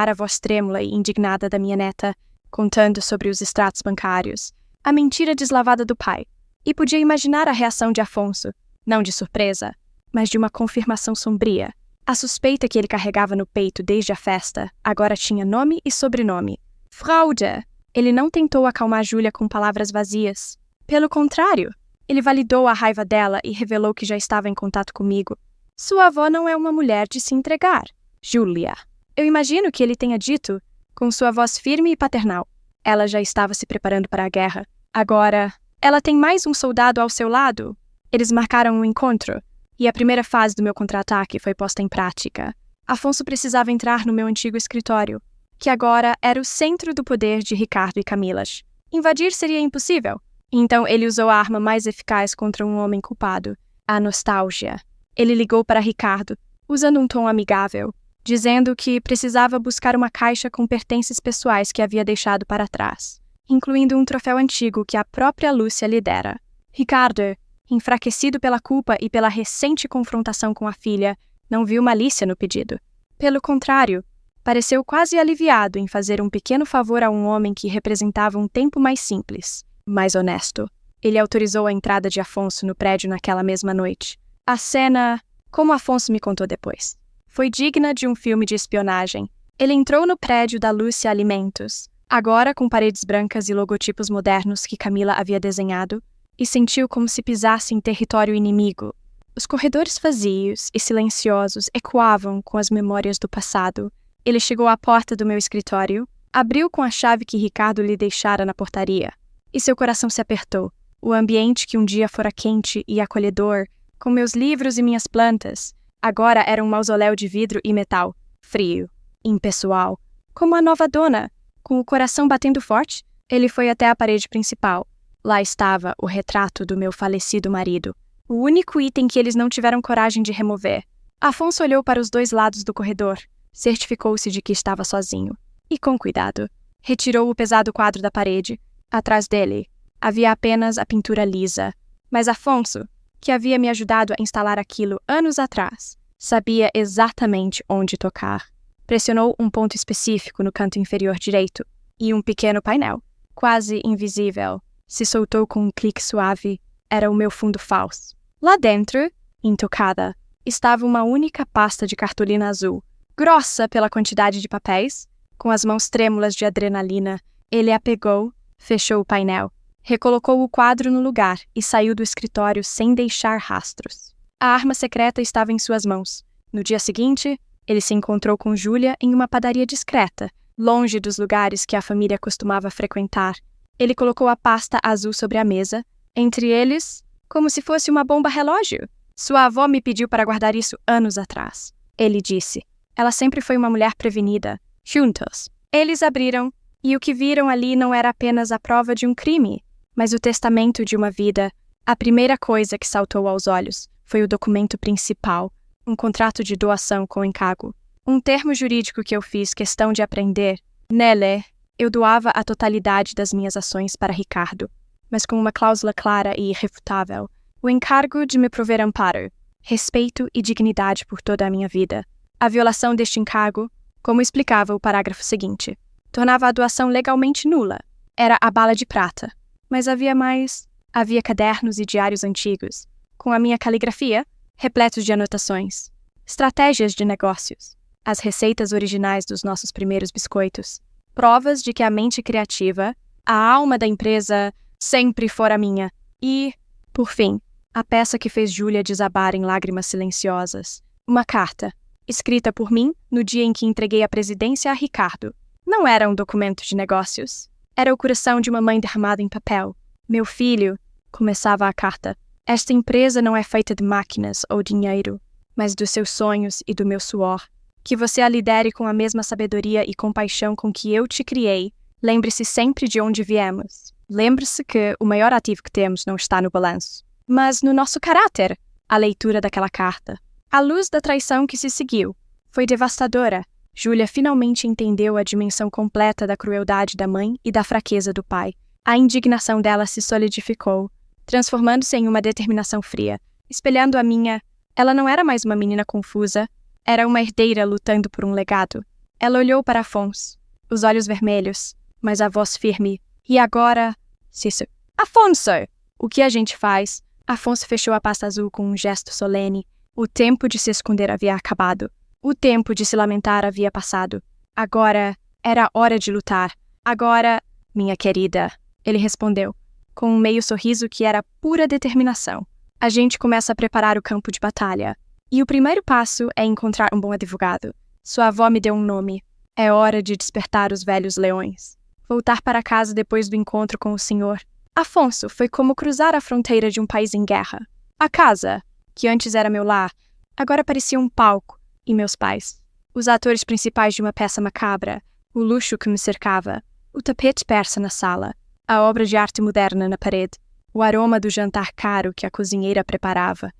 a voz trêmula e indignada da minha neta, contando sobre os extratos bancários, a mentira deslavada do pai. E podia imaginar a reação de Afonso, não de surpresa, mas de uma confirmação sombria. A suspeita que ele carregava no peito desde a festa agora tinha nome e sobrenome. Fraude! Ele não tentou acalmar Júlia com palavras vazias. Pelo contrário, ele validou a raiva dela e revelou que já estava em contato comigo. Sua avó não é uma mulher de se entregar. Júlia. Eu imagino que ele tenha dito, com sua voz firme e paternal. Ela já estava se preparando para a guerra. Agora, Ela tem mais um soldado ao seu lado. Eles marcaram um encontro, e a primeira fase do meu contra-ataque foi posta em prática. Afonso precisava entrar no meu antigo escritório, que agora era o centro do poder de Ricardo e Camilas. Invadir seria impossível. Então ele usou a arma mais eficaz contra um homem culpado, a nostalgia. Ele ligou para Ricardo, usando um tom amigável, dizendo que precisava buscar uma caixa com pertences pessoais que havia deixado para trás, incluindo um troféu antigo que a própria Lúcia lhe dera. Ricardo, enfraquecido pela culpa e pela recente confrontação com a filha, não viu malícia no pedido. Pelo contrário, pareceu quase aliviado em fazer um pequeno favor a um homem que representava um tempo mais simples, mais honesto. Ele autorizou a entrada de Afonso no prédio naquela mesma noite. A cena, como Afonso me contou depois, foi digna de um filme de espionagem. Ele entrou no prédio da Lúcia Alimentos, agora com paredes brancas e logotipos modernos que Camila havia desenhado, e sentiu como se pisasse em território inimigo. Os corredores vazios e silenciosos ecoavam com as memórias do passado. Ele chegou à porta do meu escritório, abriu com a chave que Ricardo lhe deixara na portaria, e seu coração se apertou. O ambiente que um dia fora quente e acolhedor, com meus livros e minhas plantas, agora era um mausoléu de vidro e metal, frio, impessoal. Como a nova dona, com o coração batendo forte, ele foi até a parede principal. Lá estava o retrato do meu falecido marido, o único item que eles não tiveram coragem de remover. Afonso olhou para os dois lados do corredor, certificou-se de que estava sozinho, e com cuidado, retirou o pesado quadro da parede. Atrás dele, havia apenas a pintura lisa, mas Afonso, que havia me ajudado a instalar aquilo anos atrás, sabia exatamente onde tocar. Pressionou um ponto específico no canto inferior direito, e um pequeno painel, quase invisível, se soltou com um clique suave. Era o meu fundo falso. Lá dentro, intocada, estava uma única pasta de cartolina azul, grossa pela quantidade de papéis. Com as mãos trêmulas de adrenalina, ele a pegou, fechou o painel, recolocou o quadro no lugar e saiu do escritório sem deixar rastros. A arma secreta estava em suas mãos. No dia seguinte, ele se encontrou com Júlia em uma padaria discreta, longe dos lugares que a família costumava frequentar. Ele colocou a pasta azul sobre a mesa, entre eles, como se fosse uma bomba relógio. Sua avó me pediu para guardar isso anos atrás. Ele disse. Ela sempre foi uma mulher prevenida. Juntos. Eles abriram, e o que viram ali não era apenas a prova de um crime, mas o testamento de uma vida. A primeira coisa que saltou aos olhos foi o documento principal, um contrato de doação com encargo. Um termo jurídico que eu fiz questão de aprender. Nele, eu doava a totalidade das minhas ações para Ricardo, mas com uma cláusula clara e irrefutável. O encargo de me prover amparo, respeito e dignidade por toda a minha vida. A violação deste encargo, como explicava o parágrafo seguinte, tornava a doação legalmente nula. Era a bala de prata. Mas havia mais. Havia cadernos e diários antigos, com a minha caligrafia, repletos de anotações, estratégias de negócios, as receitas originais dos nossos primeiros biscoitos, provas de que a mente criativa, a alma da empresa, sempre fora minha. E, por fim, a peça que fez Júlia desabar em lágrimas silenciosas. Uma carta, escrita por mim no dia em que entreguei a presidência a Ricardo. Não era um documento de negócios. Era o coração de uma mãe derramado em papel. Meu filho, começava a carta, esta empresa não é feita de máquinas ou dinheiro, mas dos seus sonhos e do meu suor. Que você a lidere com a mesma sabedoria e compaixão com que eu te criei. Lembre-se sempre de onde viemos. Lembre-se que o maior ativo que temos não está no balanço, mas no nosso caráter. A leitura daquela carta, à luz da traição que se seguiu, foi devastadora. Júlia finalmente entendeu a dimensão completa da crueldade da mãe e da fraqueza do pai. A indignação dela se solidificou, transformando-se em uma determinação fria, espelhando a minha. Ela não era mais uma menina confusa, era uma herdeira lutando por um legado. Ela olhou para Afonso, os olhos vermelhos, mas a voz firme. E agora? Cícero. Afonso! O que a gente faz? Afonso fechou a pasta azul com um gesto solene. O tempo de se esconder havia acabado. O tempo de se lamentar havia passado. Agora era hora de lutar. Agora, minha querida, ele respondeu, com um meio sorriso que era pura determinação. A gente começa a preparar o campo de batalha. E o primeiro passo é encontrar um bom advogado. Sua avó me deu um nome. É hora de despertar os velhos leões. Voltar para casa depois do encontro com o senhor. Afonso foi como cruzar a fronteira de um país em guerra. A casa, que antes era meu lar, agora parecia um palco, e meus pais. Os atores principais de uma peça macabra, o luxo que me cercava, o tapete persa na sala, a obra de arte moderna na parede, o aroma do jantar caro que a cozinheira preparava.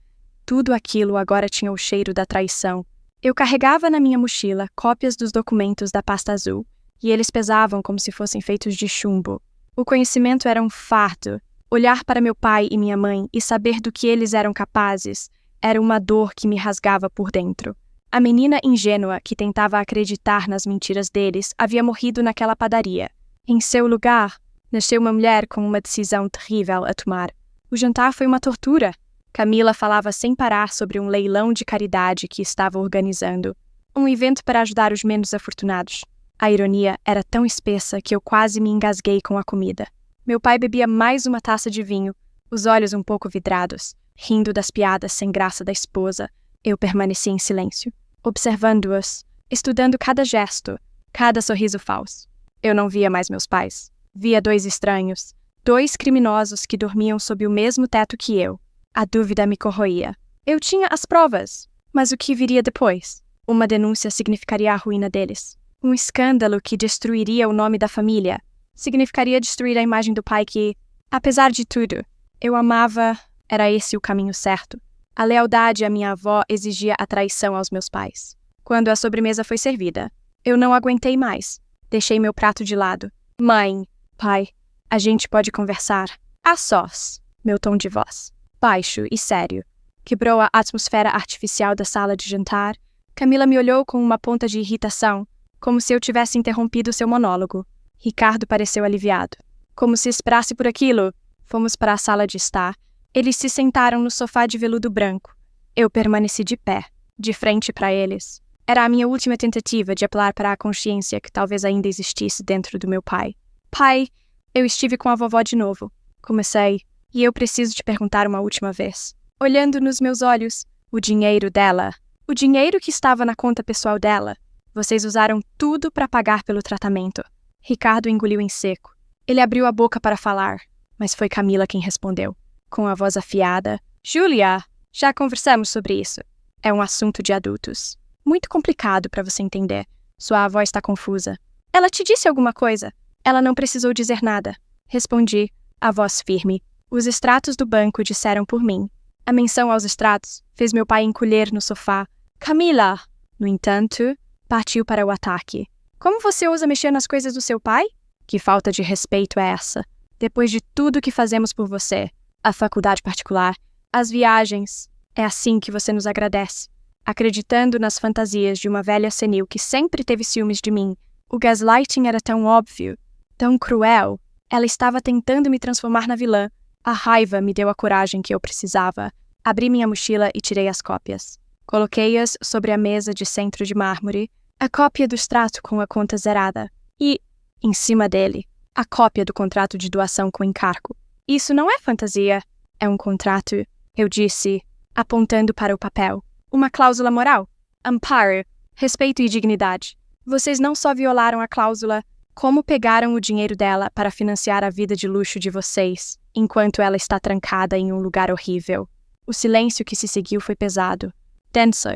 Tudo aquilo agora tinha o cheiro da traição. Eu carregava na minha mochila cópias dos documentos da pasta azul, e eles pesavam como se fossem feitos de chumbo. O conhecimento era um fardo. Olhar para meu pai e minha mãe e saber do que eles eram capazes era uma dor que me rasgava por dentro. A menina ingênua que tentava acreditar nas mentiras deles havia morrido naquela padaria. Em seu lugar, nasceu uma mulher com uma decisão terrível a tomar. O jantar foi uma tortura. Camila falava sem parar sobre um leilão de caridade que estava organizando. Um evento para ajudar os menos afortunados. A ironia era tão espessa que eu quase me engasguei com a comida. Meu pai bebia mais uma taça de vinho, os olhos um pouco vidrados, rindo das piadas sem graça da esposa. Eu permaneci em silêncio, observando-os, estudando cada gesto, cada sorriso falso. Eu não via mais meus pais. Via dois estranhos, dois criminosos que dormiam sob o mesmo teto que eu. A dúvida me corroía. Eu tinha as provas, mas o que viria depois? Uma denúncia significaria a ruína deles. Um escândalo que destruiria o nome da família. Significaria destruir a imagem do pai que, apesar de tudo, eu amava. Era esse o caminho certo. A lealdade à minha avó exigia a traição aos meus pais. Quando a sobremesa foi servida, eu não aguentei mais. Deixei meu prato de lado. Mãe, pai, a gente pode conversar. A sós. Meu tom de voz, baixo e sério, quebrou a atmosfera artificial da sala de jantar. Camila me olhou com uma ponta de irritação, como se eu tivesse interrompido seu monólogo. Ricardo pareceu aliviado. Como se esperasse por aquilo, fomos para a sala de estar. Eles se sentaram no sofá de veludo branco. Eu permaneci de pé, de frente para eles. Era a minha última tentativa de apelar para a consciência que talvez ainda existisse dentro do meu pai. Pai, eu estive com a vovó de novo. Comecei, e eu preciso te perguntar uma última vez. Olhando nos meus olhos, o dinheiro dela, o dinheiro que estava na conta pessoal dela, vocês usaram tudo para pagar pelo tratamento. Ricardo engoliu em seco. Ele abriu a boca para falar, mas foi Camila quem respondeu, com a voz afiada. Julia, já conversamos sobre isso. É um assunto de adultos. Muito complicado para você entender. Sua avó está confusa. Ela te disse alguma coisa? Ela não precisou dizer nada. Respondi, a voz firme. Os extratos do banco disseram por mim. A menção aos extratos fez meu pai encolher no sofá. Camila! No entanto, partiu para o ataque. Como você ousa mexer nas coisas do seu pai? Que falta de respeito é essa? Depois de tudo que fazemos por você, a faculdade particular, as viagens, é assim que você nos agradece. Acreditando nas fantasias de uma velha senil que sempre teve ciúmes de mim, o gaslighting era tão óbvio, tão cruel. Ela estava tentando me transformar na vilã. A raiva me deu a coragem que eu precisava. Abri minha mochila e tirei as cópias. Coloquei-as sobre a mesa de centro de mármore, a cópia do extrato com a conta zerada e, em cima dele, a cópia do contrato de doação com encargo. Isso não é fantasia, é um contrato, eu disse, apontando para o papel. Uma cláusula moral, amparo, respeito e dignidade. Vocês não só violaram a cláusula, como pegaram o dinheiro dela para financiar a vida de luxo de vocês, enquanto ela está trancada em um lugar horrível. O silêncio que se seguiu foi pesado. Tenso.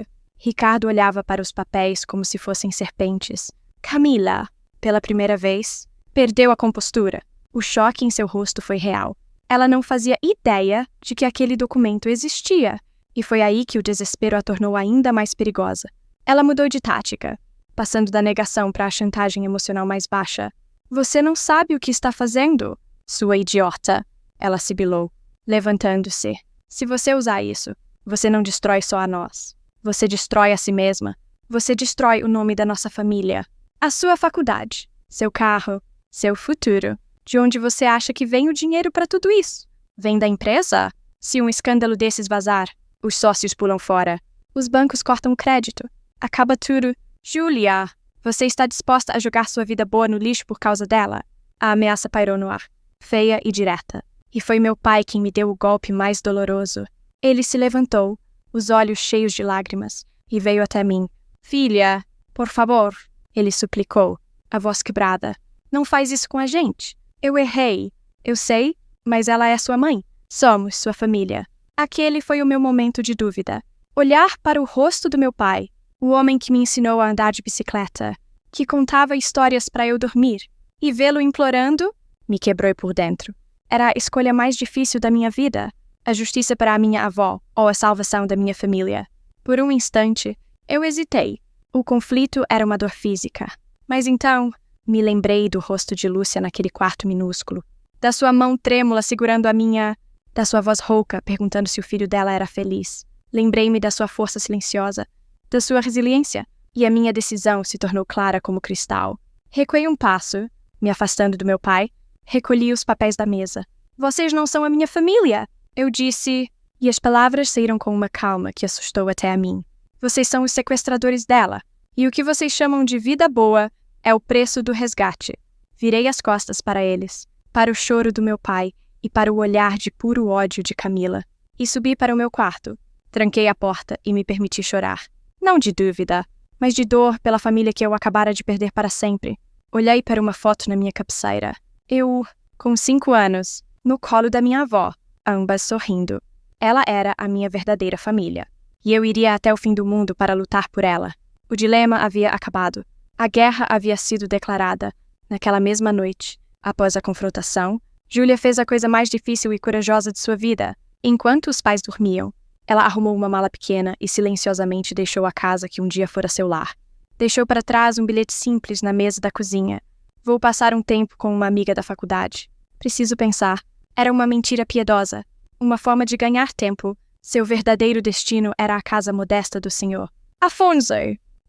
Ricardo olhava para os papéis como se fossem serpentes. Camila, pela primeira vez, perdeu a compostura. O choque em seu rosto foi real. Ela não fazia ideia de que aquele documento existia, e foi aí que o desespero a tornou ainda mais perigosa. Ela mudou de tática, passando da negação para a chantagem emocional mais baixa. Você não sabe o que está fazendo, sua idiota, ela sibilou, levantando-se. Se você usar isso, você não destrói só a nós. Você destrói a si mesma. Você destrói o nome da nossa família, a sua faculdade, seu carro, seu futuro. De onde você acha que vem o dinheiro para tudo isso? Vem da empresa? Se um escândalo desses vazar, os sócios pulam fora. Os bancos cortam o crédito. Acaba tudo. Julia, você está disposta a jogar sua vida boa no lixo por causa dela? A ameaça pairou no ar, feia e direta. E foi meu pai quem me deu o golpe mais doloroso. Ele se levantou, os olhos cheios de lágrimas, e veio até mim. Filha, por favor, ele suplicou, a voz quebrada. Não faz isso com a gente. Eu errei. Eu sei, Mas ela é sua mãe. Somos sua família. Aquele foi o meu momento de dúvida. Olhar para o rosto do meu pai, o homem que me ensinou a andar de bicicleta, que contava histórias para eu dormir, e vê-lo implorando, me quebrou por dentro. Era a escolha mais difícil da minha vida, a justiça para a minha avó ou a salvação da minha família. Por um instante, eu hesitei. O conflito era uma dor física. Mas então, me lembrei do rosto de Lúcia naquele quarto minúsculo, da sua mão trêmula segurando a minha, da sua voz rouca perguntando se o filho dela era feliz. Lembrei-me da sua força silenciosa, da sua resiliência, e a minha decisão se tornou clara como cristal. Recuei um passo, me afastando do meu pai, recolhi os papéis da mesa. Vocês não são a minha família! Eu disse, e as palavras saíram com uma calma que assustou até a mim. Vocês são os sequestradores dela, e o que vocês chamam de vida boa é o preço do resgate. Virei as costas para eles, para o choro do meu pai e para o olhar de puro ódio de Camila, e subi para o meu quarto. Tranquei a porta e me permiti chorar. Não de dúvida, mas de dor pela família que eu acabara de perder para sempre. Olhei para uma foto na minha cabeceira. Eu, com 5 anos, no colo da minha avó, ambas sorrindo. Ela era a minha verdadeira família, e eu iria até o fim do mundo para lutar por ela. O dilema havia acabado. A guerra havia sido declarada. Naquela mesma noite, após a confrontação, Júlia fez a coisa mais difícil e corajosa de sua vida. Enquanto os pais dormiam, ela arrumou uma mala pequena e silenciosamente deixou a casa que um dia fora seu lar. Deixou para trás um bilhete simples na mesa da cozinha. Vou passar um tempo com uma amiga da faculdade. Preciso pensar. Era uma mentira piedosa. Uma forma de ganhar tempo. Seu verdadeiro destino era a casa modesta do senhor Afonso,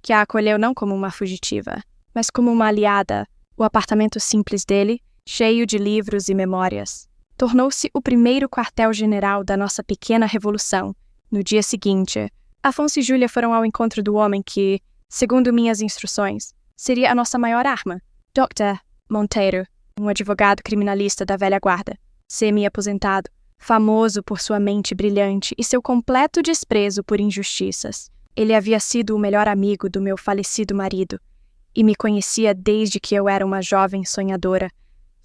que a acolheu não como uma fugitiva, mas como uma aliada. O apartamento simples dele, cheio de livros e memórias, tornou-se o primeiro quartel-general da nossa pequena revolução. No dia seguinte, Afonso e Júlia foram ao encontro do homem que, segundo minhas instruções, seria a nossa maior arma, Dr. Monteiro, um advogado criminalista da velha guarda, semi-aposentado, famoso por sua mente brilhante e seu completo desprezo por injustiças. Ele havia sido o melhor amigo do meu falecido marido e me conhecia desde que eu era uma jovem sonhadora,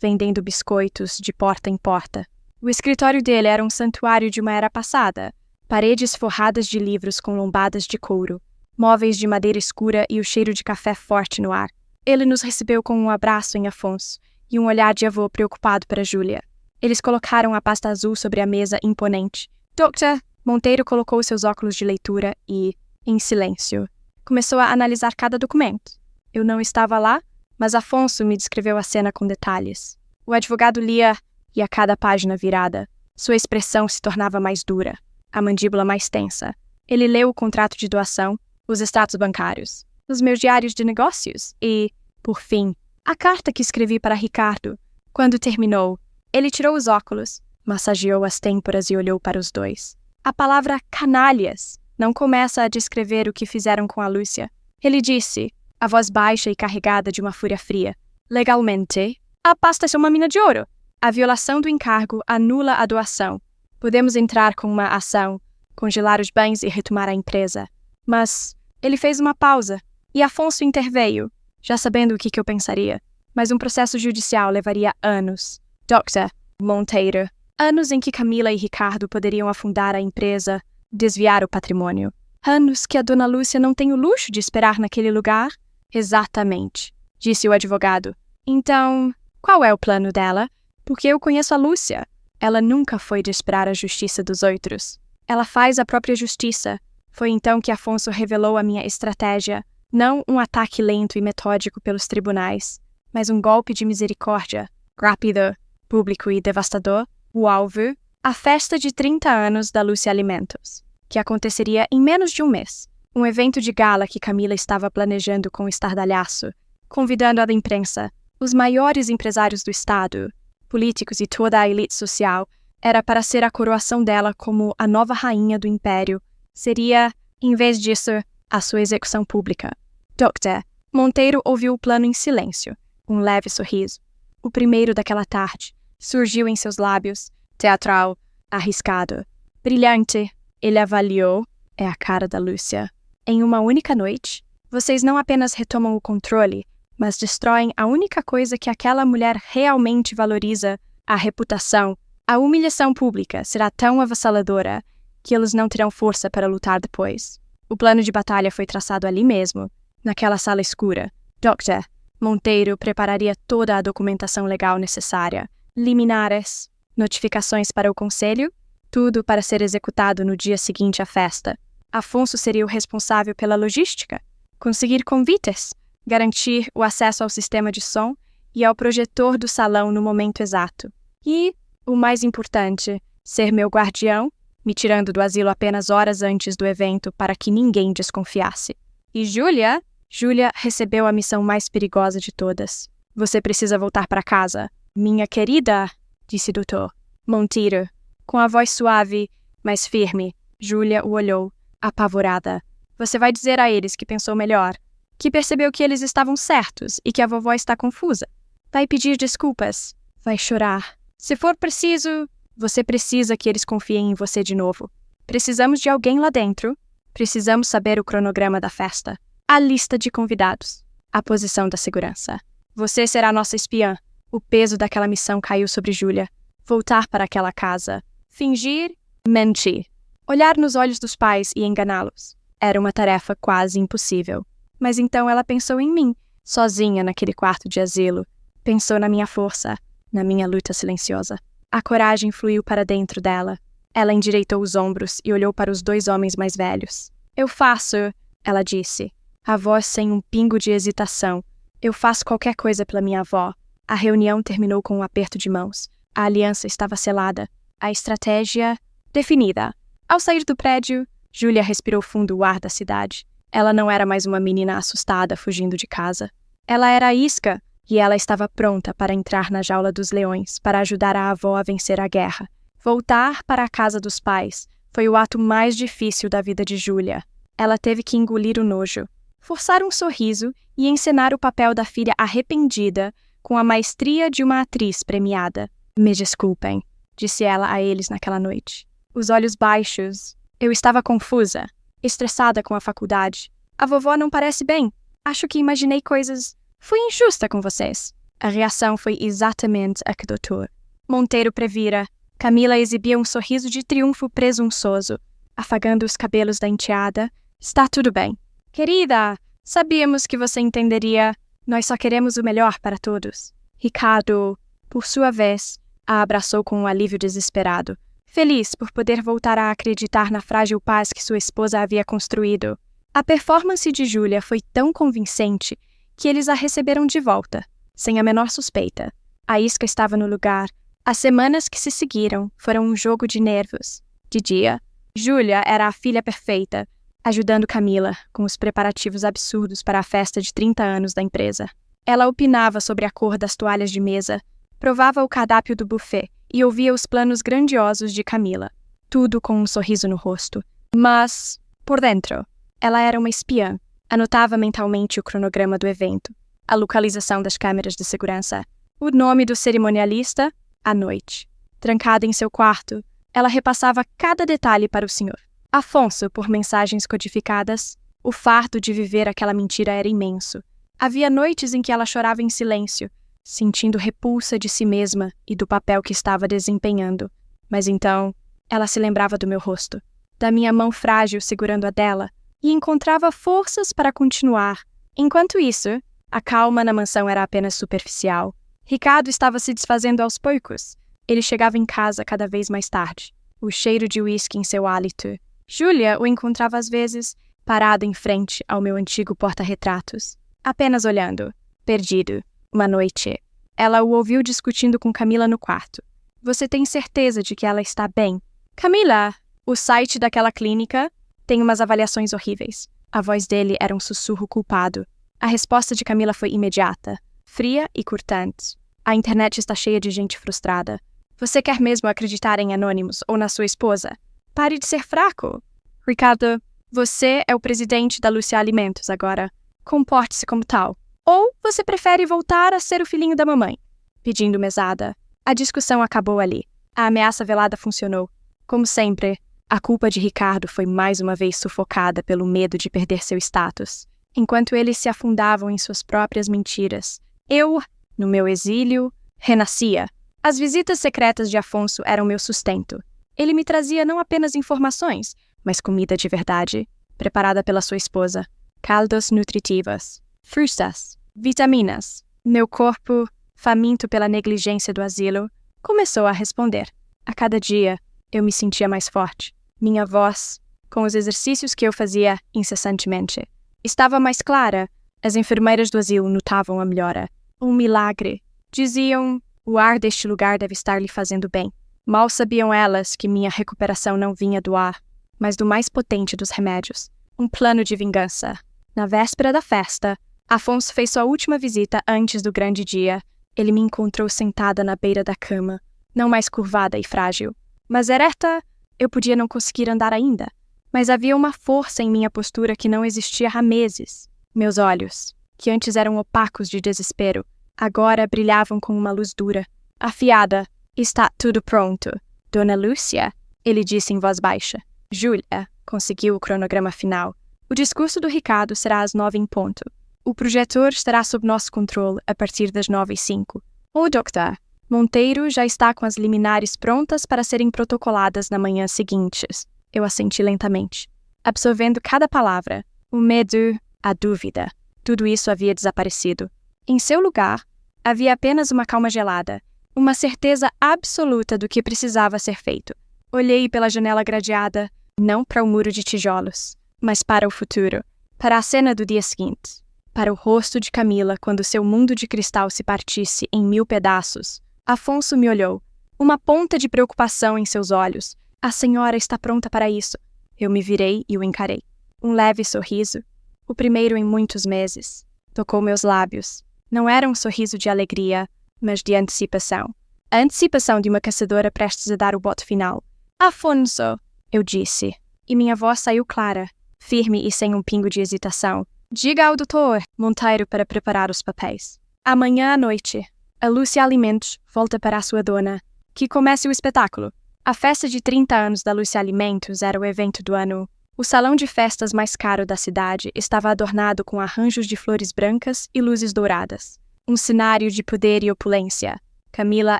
vendendo biscoitos de porta em porta. O escritório dele era um santuário de uma era passada, paredes forradas de livros com lombadas de couro, móveis de madeira escura e o cheiro de café forte no ar. Ele nos recebeu com um abraço em Afonso e um olhar de avô preocupado para Júlia. Eles colocaram a pasta azul sobre a mesa imponente. Dr. Monteiro colocou seus óculos de leitura e, em silêncio, começou a analisar cada documento. Eu não estava lá, mas Afonso me descreveu a cena com detalhes. O advogado lia, e a cada página virada, sua expressão se tornava mais dura, a mandíbula mais tensa. Ele leu o contrato de doação, os extratos bancários, os meus diários de negócios e, por fim, a carta que escrevi para Ricardo. Quando terminou, ele tirou os óculos, massageou as têmporas e olhou para os dois. A palavra canalhas não começa a descrever o que fizeram com a Lúcia. Ele disse, a voz baixa e carregada de uma fúria fria. Legalmente, a pasta é uma mina de ouro. A violação do encargo anula a doação. Podemos entrar com uma ação, congelar os bens e retomar a empresa. Mas ele fez uma pausa, e Afonso interveio, já sabendo o que eu pensaria. Mas um processo judicial levaria anos. Dr. Monteiro. Anos em que Camila e Ricardo poderiam afundar a empresa, desviar o patrimônio. Anos que a dona Lúcia não tem o luxo de esperar naquele lugar? Exatamente, disse o advogado. Então, qual é o plano dela? Porque eu conheço a Lúcia. Ela nunca foi de esperar a justiça dos outros. Ela faz a própria justiça. Foi então que Afonso revelou a minha estratégia. Não um ataque lento e metódico pelos tribunais, mas um golpe de misericórdia, rápido, público e devastador. O alvo, a festa de 30 anos da Lúcia Alimentos, que aconteceria em menos de um mês. Um evento de gala que Camila estava planejando com estardalhaço, convidando a imprensa, os maiores empresários do estado, políticos e toda a elite social. Era para ser a coroação dela como a nova rainha do império. Seria, em vez disso, a sua execução pública. Dr. Monteiro ouviu o plano em silêncio, um leve sorriso. O primeiro daquela tarde surgiu em seus lábios, teatral, arriscado. Brilhante, ele avaliou, é a cara da Lúcia. Em uma única noite, vocês não apenas retomam o controle, mas destroem a única coisa que aquela mulher realmente valoriza, a reputação. A humilhação pública será tão avassaladora que eles não terão força para lutar depois. O plano de batalha foi traçado ali mesmo, naquela sala escura. Dr. Monteiro prepararia toda a documentação legal necessária, liminares, notificações para o conselho, tudo para ser executado no dia seguinte à festa. Afonso seria o responsável pela logística, conseguir convites, garantir o acesso ao sistema de som e ao projetor do salão no momento exato. E, o mais importante, ser meu guardião, me tirando do asilo apenas horas antes do evento para que ninguém desconfiasse. E Júlia recebeu a missão mais perigosa de todas. Você precisa voltar para casa. Minha querida, disse Dr. Monteiro. Com a voz suave, mas firme, Júlia o olhou, apavorada. Você vai dizer a eles que pensou melhor, que percebeu que eles estavam certos e que a vovó está confusa. Vai pedir desculpas. Vai chorar. Se for preciso, você precisa que eles confiem em você de novo. Precisamos de alguém lá dentro. Precisamos saber o cronograma da festa, a lista de convidados, a posição da segurança. Você será nossa espiã. O peso daquela missão caiu sobre Júlia. Voltar para aquela casa. Fingir, mentir. Olhar nos olhos dos pais e enganá-los. Era uma tarefa quase impossível. Mas então ela pensou em mim, sozinha naquele quarto de asilo. Pensou na minha força, na minha luta silenciosa. A coragem fluiu para dentro dela. Ela endireitou os ombros e olhou para os dois homens mais velhos. Eu faço, ela disse, a voz sem um pingo de hesitação. Eu faço qualquer coisa pela minha avó. A reunião terminou com um aperto de mãos. A aliança estava selada. A estratégia definida. Ao sair do prédio, Júlia respirou fundo o ar da cidade. Ela não era mais uma menina assustada fugindo de casa. Ela era a isca, e ela estava pronta para entrar na jaula dos leões, para ajudar a avó a vencer a guerra. Voltar para a casa dos pais foi o ato mais difícil da vida de Júlia. Ela teve que engolir o nojo, forçar um sorriso e encenar o papel da filha arrependida com a maestria de uma atriz premiada. Me desculpem, disse ela a eles naquela noite. Os olhos baixos. Eu estava confusa, estressada com a faculdade. A vovó não parece bem. Acho que imaginei coisas. Fui injusta com vocês. A reação foi exatamente a que Dr. Monteiro previra. Camila exibia um sorriso de triunfo presunçoso, afagando os cabelos da enteada. Está tudo bem. Querida, sabíamos que você entenderia. Nós só queremos o melhor para todos. Ricardo, por sua vez, a abraçou com um alívio desesperado, feliz por poder voltar a acreditar na frágil paz que sua esposa havia construído. A performance de Júlia foi tão convincente que eles a receberam de volta, sem a menor suspeita. A isca estava no lugar. As semanas que se seguiram foram um jogo de nervos. De dia, Júlia era a filha perfeita, ajudando Camila com os preparativos absurdos para a festa de 30 anos da empresa. Ela opinava sobre a cor das toalhas de mesa, provava o cardápio do buffet e ouvia os planos grandiosos de Camila, tudo com um sorriso no rosto. Mas, por dentro, ela era uma espiã. Anotava mentalmente o cronograma do evento, a localização das câmeras de segurança, o nome do cerimonialista, a noite. Trancada em seu quarto, ela repassava cada detalhe para o senhor Afonso por mensagens codificadas. O fardo de viver aquela mentira era imenso. Havia noites em que ela chorava em silêncio, sentindo repulsa de si mesma e do papel que estava desempenhando. Mas então, ela se lembrava do meu rosto, da minha mão frágil segurando a dela, e encontrava forças para continuar. Enquanto isso, a calma na mansão era apenas superficial. Ricardo estava se desfazendo aos poucos. Ele chegava em casa cada vez mais tarde, o cheiro de uísque em seu hálito. Júlia o encontrava às vezes, parado em frente ao meu antigo porta-retratos, apenas olhando, perdido. Uma noite, ela o ouviu discutindo com Camila no quarto. Você tem certeza de que ela está bem? Camila, o site daquela clínica tem umas avaliações horríveis. A voz dele era um sussurro culpado. A resposta de Camila foi imediata, fria e cortante. A internet está cheia de gente frustrada. Você quer mesmo acreditar em anônimos ou na sua esposa? Pare de ser fraco. Ricardo, você é o presidente da Lúcia Alimentos agora. Comporte-se como tal. Ou você prefere voltar a ser o filhinho da mamãe? Pedindo mesada. A discussão acabou ali. A ameaça velada funcionou. Como sempre, a culpa de Ricardo foi mais uma vez sufocada pelo medo de perder seu status. Enquanto eles se afundavam em suas próprias mentiras, eu, no meu exílio, renascia. As visitas secretas de Afonso eram meu sustento. Ele me trazia não apenas informações, mas comida de verdade, preparada pela sua esposa. Caldos nutritivos, frutas, vitaminas. Meu corpo, faminto pela negligência do asilo, começou a responder. A cada dia, eu me sentia mais forte. Minha voz, com os exercícios que eu fazia incessantemente, estava mais clara. As enfermeiras do asilo notavam a melhora. Um milagre. Diziam, o ar deste lugar deve estar lhe fazendo bem. Mal sabiam elas que minha recuperação não vinha do ar, mas do mais potente dos remédios. Um plano de vingança. Na véspera da festa, Afonso fez sua última visita antes do grande dia. Ele me encontrou sentada na beira da cama, não mais curvada e frágil. Mas ereta, eu podia não conseguir andar ainda. Mas havia uma força em minha postura que não existia há meses. Meus olhos, que antes eram opacos de desespero, agora brilhavam com uma luz dura. Afiada. Está tudo pronto. Dona Lúcia, ele disse em voz baixa. Júlia conseguiu o cronograma final. O discurso do Ricardo será às 9 em ponto. O projetor estará sob nosso controle a partir das 9h05. O Dr. Monteiro já está com as liminares prontas para serem protocoladas na manhã seguinte. Eu assenti lentamente, absorvendo cada palavra. O medo, a dúvida. Tudo isso havia desaparecido. Em seu lugar, havia apenas uma calma gelada, uma certeza absoluta do que precisava ser feito. Olhei pela janela gradeada, não para o muro de tijolos, mas para o futuro, para a cena do dia seguinte, para o rosto de Camila quando seu mundo de cristal se partisse em 1000 pedaços. Afonso me olhou, uma ponta de preocupação em seus olhos. A senhora está pronta para isso. Eu me virei e o encarei. Um leve sorriso, o primeiro em muitos meses, tocou meus lábios. Não era um sorriso de alegria, mas de antecipação. A antecipação de uma caçadora prestes a dar o bote final. Afonso, eu disse, e minha voz saiu clara, firme e sem um pingo de hesitação. Diga ao Dr. Monteiro para preparar os papéis. Amanhã à noite, a Lúcia Alimentos volta para a sua dona. Que comece o espetáculo. A festa de 30 anos da Lúcia Alimentos era o evento do ano. O salão de festas mais caro da cidade estava adornado com arranjos de flores brancas e luzes douradas. Um cenário de poder e opulência. Camila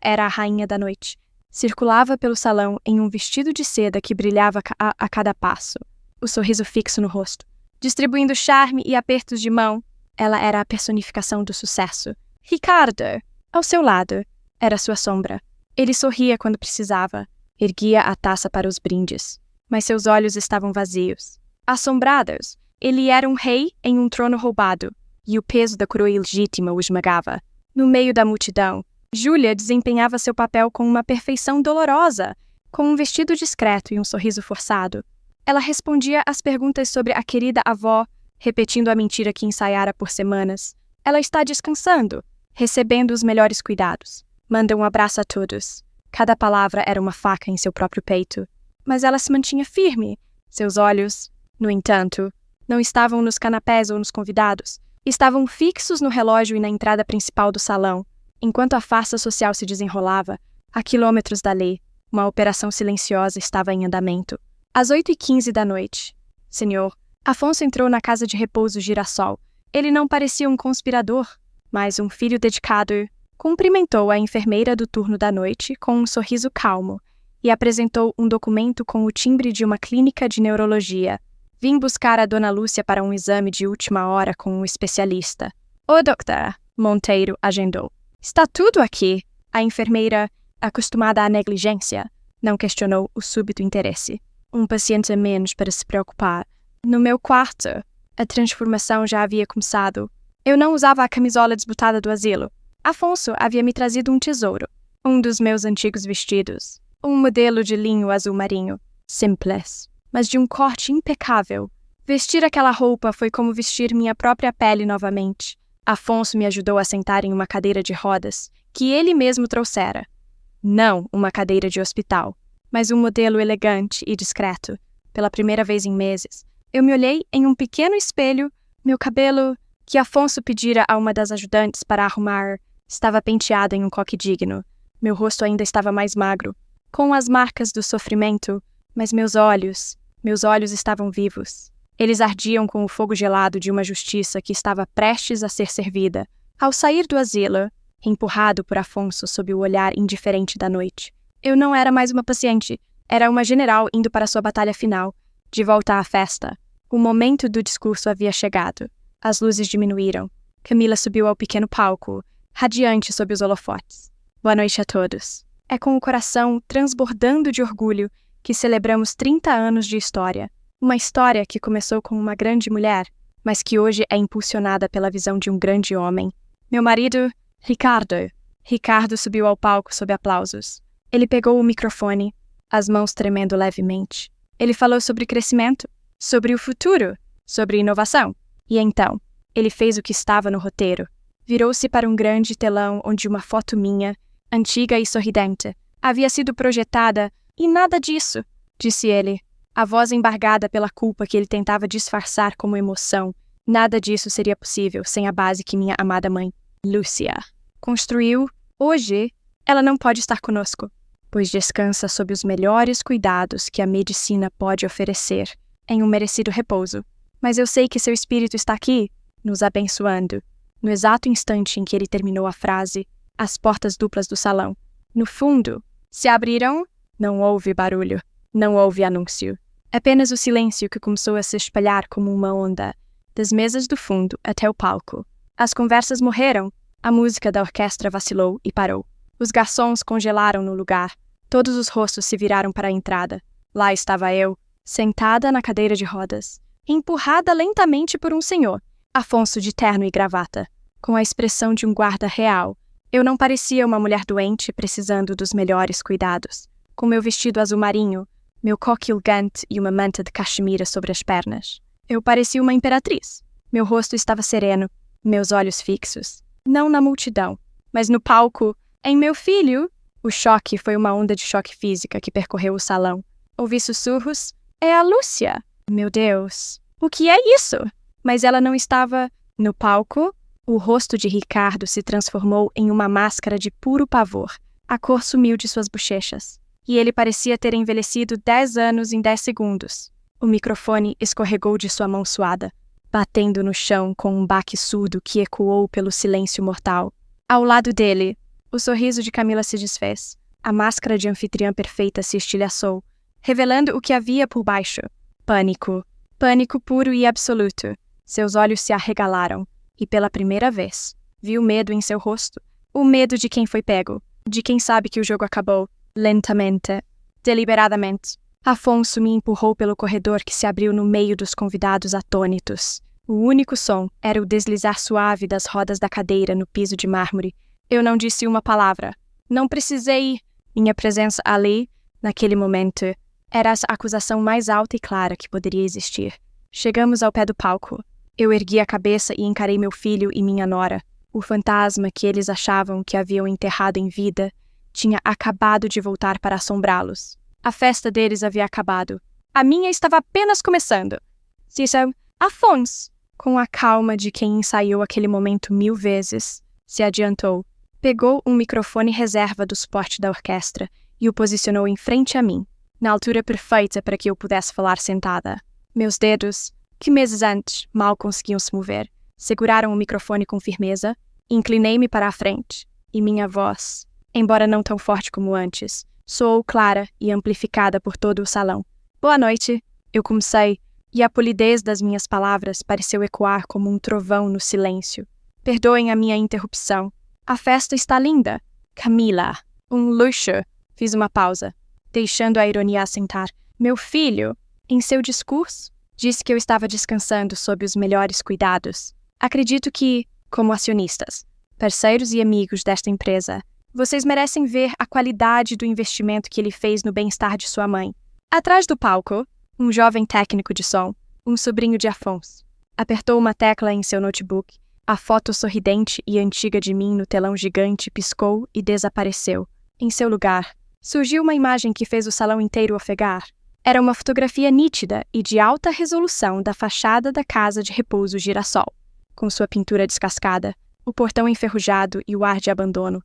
era a rainha da noite. Circulava pelo salão em um vestido de seda que brilhava a cada passo, o sorriso fixo no rosto. Distribuindo charme e apertos de mão, ela era a personificação do sucesso. Ricardo, ao seu lado, era sua sombra. Ele sorria quando precisava, erguia a taça para os brindes, mas seus olhos estavam vazios. Assombrados, ele era um rei em um trono roubado, e o peso da coroa ilegítima o esmagava. No meio da multidão, Júlia desempenhava seu papel com uma perfeição dolorosa, com um vestido discreto e um sorriso forçado. Ela respondia às perguntas sobre a querida avó, repetindo a mentira que ensaiara por semanas. Ela está descansando, recebendo os melhores cuidados. Manda um abraço a todos. Cada palavra era uma faca em seu próprio peito. Mas ela se mantinha firme. Seus olhos, no entanto, não estavam nos canapés ou nos convidados. Estavam fixos no relógio e na entrada principal do salão. Enquanto a farsa social se desenrolava, a quilômetros dali, uma operação silenciosa estava em andamento. Às 8h15 da noite, senhor, Afonso entrou na casa de repouso Girassol. Ele não parecia um conspirador, mas um filho dedicado. Cumprimentou a enfermeira do turno da noite com um sorriso calmo e apresentou um documento com o timbre de uma clínica de neurologia. Vim buscar a Dona Lúcia para um exame de última hora com um especialista. O Dr. Monteiro agendou. Está tudo aqui. A enfermeira, acostumada à negligência, não questionou o súbito interesse. Um paciente a menos para se preocupar. No meu quarto, a transformação já havia começado. Eu não usava a camisola desbotada do asilo. Afonso havia me trazido um tesouro. Um dos meus antigos vestidos. Um modelo de linho azul marinho. Simples, mas de um corte impecável. Vestir aquela roupa foi como vestir minha própria pele novamente. Afonso me ajudou a sentar em uma cadeira de rodas, que ele mesmo trouxera. Não uma cadeira de hospital, mas um modelo elegante e discreto. Pela primeira vez em meses, eu me olhei em um pequeno espelho. Meu cabelo, que Afonso pedira a uma das ajudantes para arrumar, estava penteado em um coque digno. Meu rosto ainda estava mais magro, com as marcas do sofrimento, mas meus olhos estavam vivos. Eles ardiam com o fogo gelado de uma justiça que estava prestes a ser servida. Ao sair do asilo, empurrado por Afonso sob o olhar indiferente da noite. Eu não era mais uma paciente, era uma general indo para sua batalha final, de volta à festa. O momento do discurso havia chegado. As luzes diminuíram. Camila subiu ao pequeno palco, radiante sob os holofotes. Boa noite a todos. É com o coração transbordando de orgulho que celebramos 30 anos de história. Uma história que começou com uma grande mulher, mas que hoje é impulsionada pela visão de um grande homem. Meu marido, Ricardo. Ricardo subiu ao palco sob aplausos. Ele pegou o microfone, as mãos tremendo levemente. Ele falou sobre crescimento, sobre o futuro, sobre inovação. E então, ele fez o que estava no roteiro. Virou-se para um grande telão onde uma foto minha, antiga e sorridente, havia sido projetada, e nada disso, disse ele, a voz embargada pela culpa que ele tentava disfarçar como emoção. Nada disso seria possível sem a base que minha amada mãe, Lúcia, construiu. Hoje, ela não pode estar conosco, pois descansa sob os melhores cuidados que a medicina pode oferecer, em um merecido repouso. Mas eu sei que seu espírito está aqui, nos abençoando. No exato instante em que ele terminou a frase, as portas duplas do salão, no fundo, se abriram. Não houve barulho, não houve anúncio. Apenas o silêncio que começou a se espalhar como uma onda, das mesas do fundo até o palco. As conversas morreram, a música da orquestra vacilou e parou. Os garçons congelaram no lugar, todos os rostos se viraram para a entrada. Lá estava eu, sentada na cadeira de rodas, empurrada lentamente por um senhor, Afonso de terno e gravata, com a expressão de um guarda real. Eu não parecia uma mulher doente precisando dos melhores cuidados, com meu vestido azul marinho, meu coque elegante e uma manta de caxemira sobre as pernas. Eu parecia uma imperatriz. Meu rosto estava sereno, meus olhos fixos. Não na multidão, mas no palco, em meu filho. O choque foi uma onda de choque física que percorreu o salão. Ouvi sussurros. É a Lúcia! Meu Deus! O que é isso? Mas ela não estava no palco. O rosto de Ricardo se transformou em uma máscara de puro pavor. A cor sumiu de suas bochechas. E ele parecia ter envelhecido 10 anos em 10 segundos. O microfone escorregou de sua mão suada, batendo no chão com um baque surdo que ecoou pelo silêncio mortal. Ao lado dele, o sorriso de Camila se desfez. A máscara de anfitriã perfeita se estilhaçou, revelando o que havia por baixo. Pânico. Pânico puro e absoluto. Seus olhos se arregalaram, e pela primeira vez, vi o medo em seu rosto. O medo de quem foi pego, de quem sabe que o jogo acabou. Lentamente, deliberadamente, Afonso me empurrou pelo corredor que se abriu no meio dos convidados atônitos. O único som era o deslizar suave das rodas da cadeira no piso de mármore. Eu não disse uma palavra. Não precisei. Minha presença ali, naquele momento, era a acusação mais alta e clara que poderia existir. Chegamos ao pé do palco. Eu ergui a cabeça e encarei meu filho e minha nora. O fantasma que eles achavam que haviam enterrado em vida tinha acabado de voltar para assombrá-los. A festa deles havia acabado. A minha estava apenas começando. Cícero, Afonso, com a calma de quem ensaiou aquele momento 1000 vezes, se adiantou, pegou um microfone reserva do suporte da orquestra e o posicionou em frente a mim, na altura perfeita para que eu pudesse falar sentada. Meus dedos, que meses antes mal conseguiam se mover, seguraram o microfone com firmeza, inclinei-me para a frente, e minha voz, embora não tão forte como antes, soou clara e amplificada por todo o salão. Boa noite, eu comecei, e a polidez das minhas palavras pareceu ecoar como um trovão no silêncio. Perdoem a minha interrupção. A festa está linda. Camila, um luxo. Fiz uma pausa, deixando a ironia assentar. Meu filho, em seu discurso, disse que eu estava descansando sob os melhores cuidados. Acredito que, como acionistas, parceiros e amigos desta empresa, vocês merecem ver a qualidade do investimento que ele fez no bem-estar de sua mãe. Atrás do palco, um jovem técnico de som, um sobrinho de Afonso, apertou uma tecla em seu notebook. A foto sorridente e antiga de mim no telão gigante piscou e desapareceu. Em seu lugar, surgiu uma imagem que fez o salão inteiro ofegar. Era uma fotografia nítida e de alta resolução da fachada da casa de repouso Girassol, com sua pintura descascada, o portão enferrujado e o ar de abandono.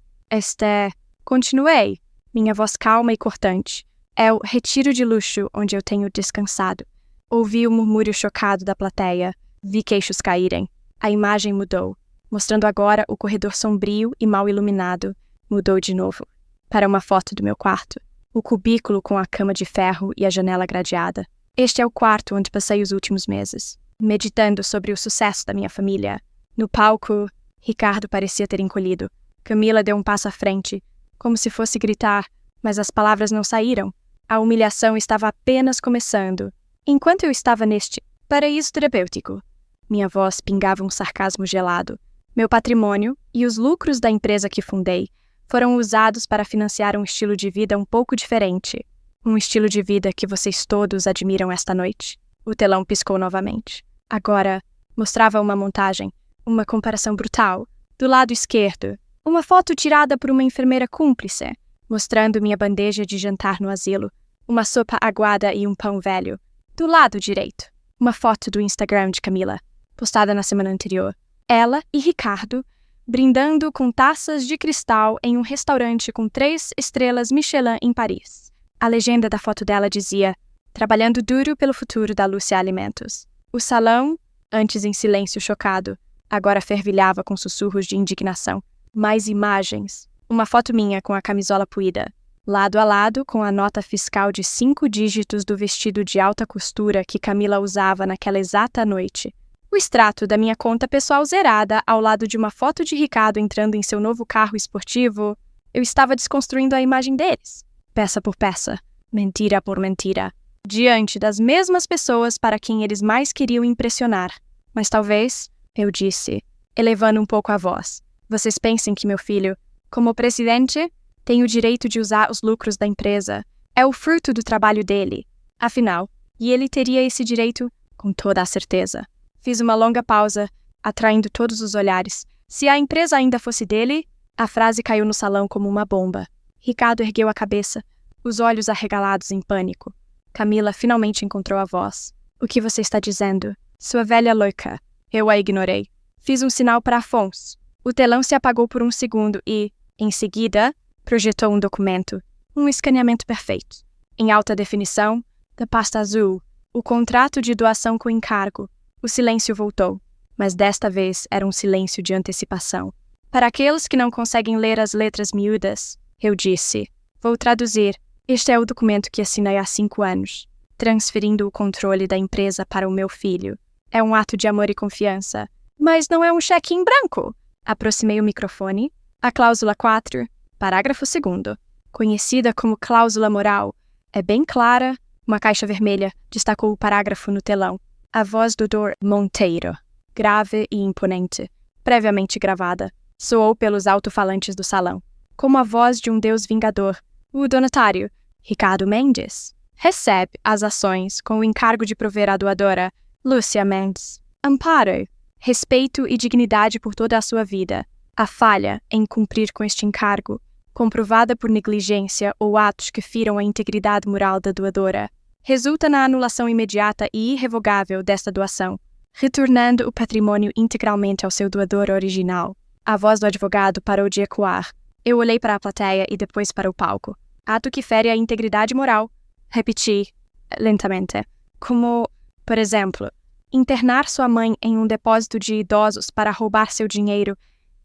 Continuei, minha voz calma e cortante. É o retiro de luxo onde eu tenho descansado. Ouvi o murmúrio chocado da plateia. Vi queixos caírem. A imagem mudou. mostrando agora o corredor sombrio e mal iluminado, mudou de novo, para uma foto do meu quarto. O cubículo com a cama de ferro e a janela gradeada. Este é o quarto onde passei os últimos meses, meditando sobre o sucesso da minha família. No palco, Ricardo parecia ter encolhido. Camila deu um passo à frente, como se fosse gritar, mas as palavras não saíram. A humilhação estava apenas começando. Enquanto eu estava neste paraíso terapêutico, minha voz pingava um sarcasmo gelado. Meu patrimônio e os lucros da empresa que fundei foram usados para financiar um estilo de vida um pouco diferente. Um estilo de vida que vocês todos admiram esta noite. O telão piscou novamente. Agora, mostrava uma montagem, uma comparação brutal. Do lado esquerdo, uma foto tirada por uma enfermeira cúmplice, mostrando minha bandeja de jantar no asilo, uma sopa aguada e um pão velho. Do lado direito, uma foto do Instagram de Camila, postada na semana anterior. Ela e Ricardo brindando com taças de cristal em um restaurante com 3 estrelas Michelin em Paris. A legenda da foto dela dizia: trabalhando duro pelo futuro da Lúcia Alimentos. O salão, antes em silêncio chocado, agora fervilhava com sussurros de indignação. Mais imagens. Uma foto minha com a camisola puída, lado a lado com a nota fiscal de 5 dígitos do vestido de alta costura que Camila usava naquela exata noite. O extrato da minha conta pessoal zerada ao lado de uma foto de Ricardo entrando em seu novo carro esportivo. Eu estava desconstruindo a imagem deles, peça por peça, mentira por mentira, diante das mesmas pessoas para quem eles mais queriam impressionar. Mas talvez, eu disse, elevando um pouco a voz, vocês pensem que meu filho, como presidente, tem o direito de usar os lucros da empresa. É o fruto do trabalho dele. Afinal, e ele teria esse direito com toda a certeza. Fiz uma longa pausa, atraindo todos os olhares. Se a empresa ainda fosse dele, a frase caiu no salão como uma bomba. Ricardo ergueu a cabeça, os olhos arregalados em pânico. Camila finalmente encontrou a voz. O que você está dizendo? Sua velha louca. Eu a ignorei. Fiz um sinal para Afonso. O telão se apagou por um segundo e, em seguida, projetou um documento. Um escaneamento perfeito. Em alta definição, da pasta azul, o contrato de doação com encargo. O silêncio voltou, mas desta vez era um silêncio de antecipação. Para aqueles que não conseguem ler as letras miúdas, eu disse, vou traduzir. Este é o documento que assinei há 5 anos, transferindo o controle da empresa para o meu filho. É um ato de amor e confiança. Mas não é um cheque em branco. Aproximei o microfone. A cláusula 4, parágrafo 2º, conhecida como cláusula moral, é bem clara. Uma caixa vermelha destacou o parágrafo no telão. A voz do Dr. Monteiro, grave e imponente, previamente gravada, soou pelos alto-falantes do salão, como a voz de um deus vingador. O donatário, Ricardo Mendes, recebe as ações com o encargo de prover à doadora, Lúcia Mendes, amparo, respeito e dignidade por toda a sua vida. A falha em cumprir com este encargo, comprovada por negligência ou atos que firam a integridade moral da doadora, resulta na anulação imediata e irrevogável desta doação, retornando o patrimônio integralmente ao seu doador original. A voz do advogado parou de ecoar. Eu olhei para a plateia e depois para o palco. Ato que fere a integridade moral. Repeti, lentamente, como, por exemplo, internar sua mãe em um depósito de idosos para roubar seu dinheiro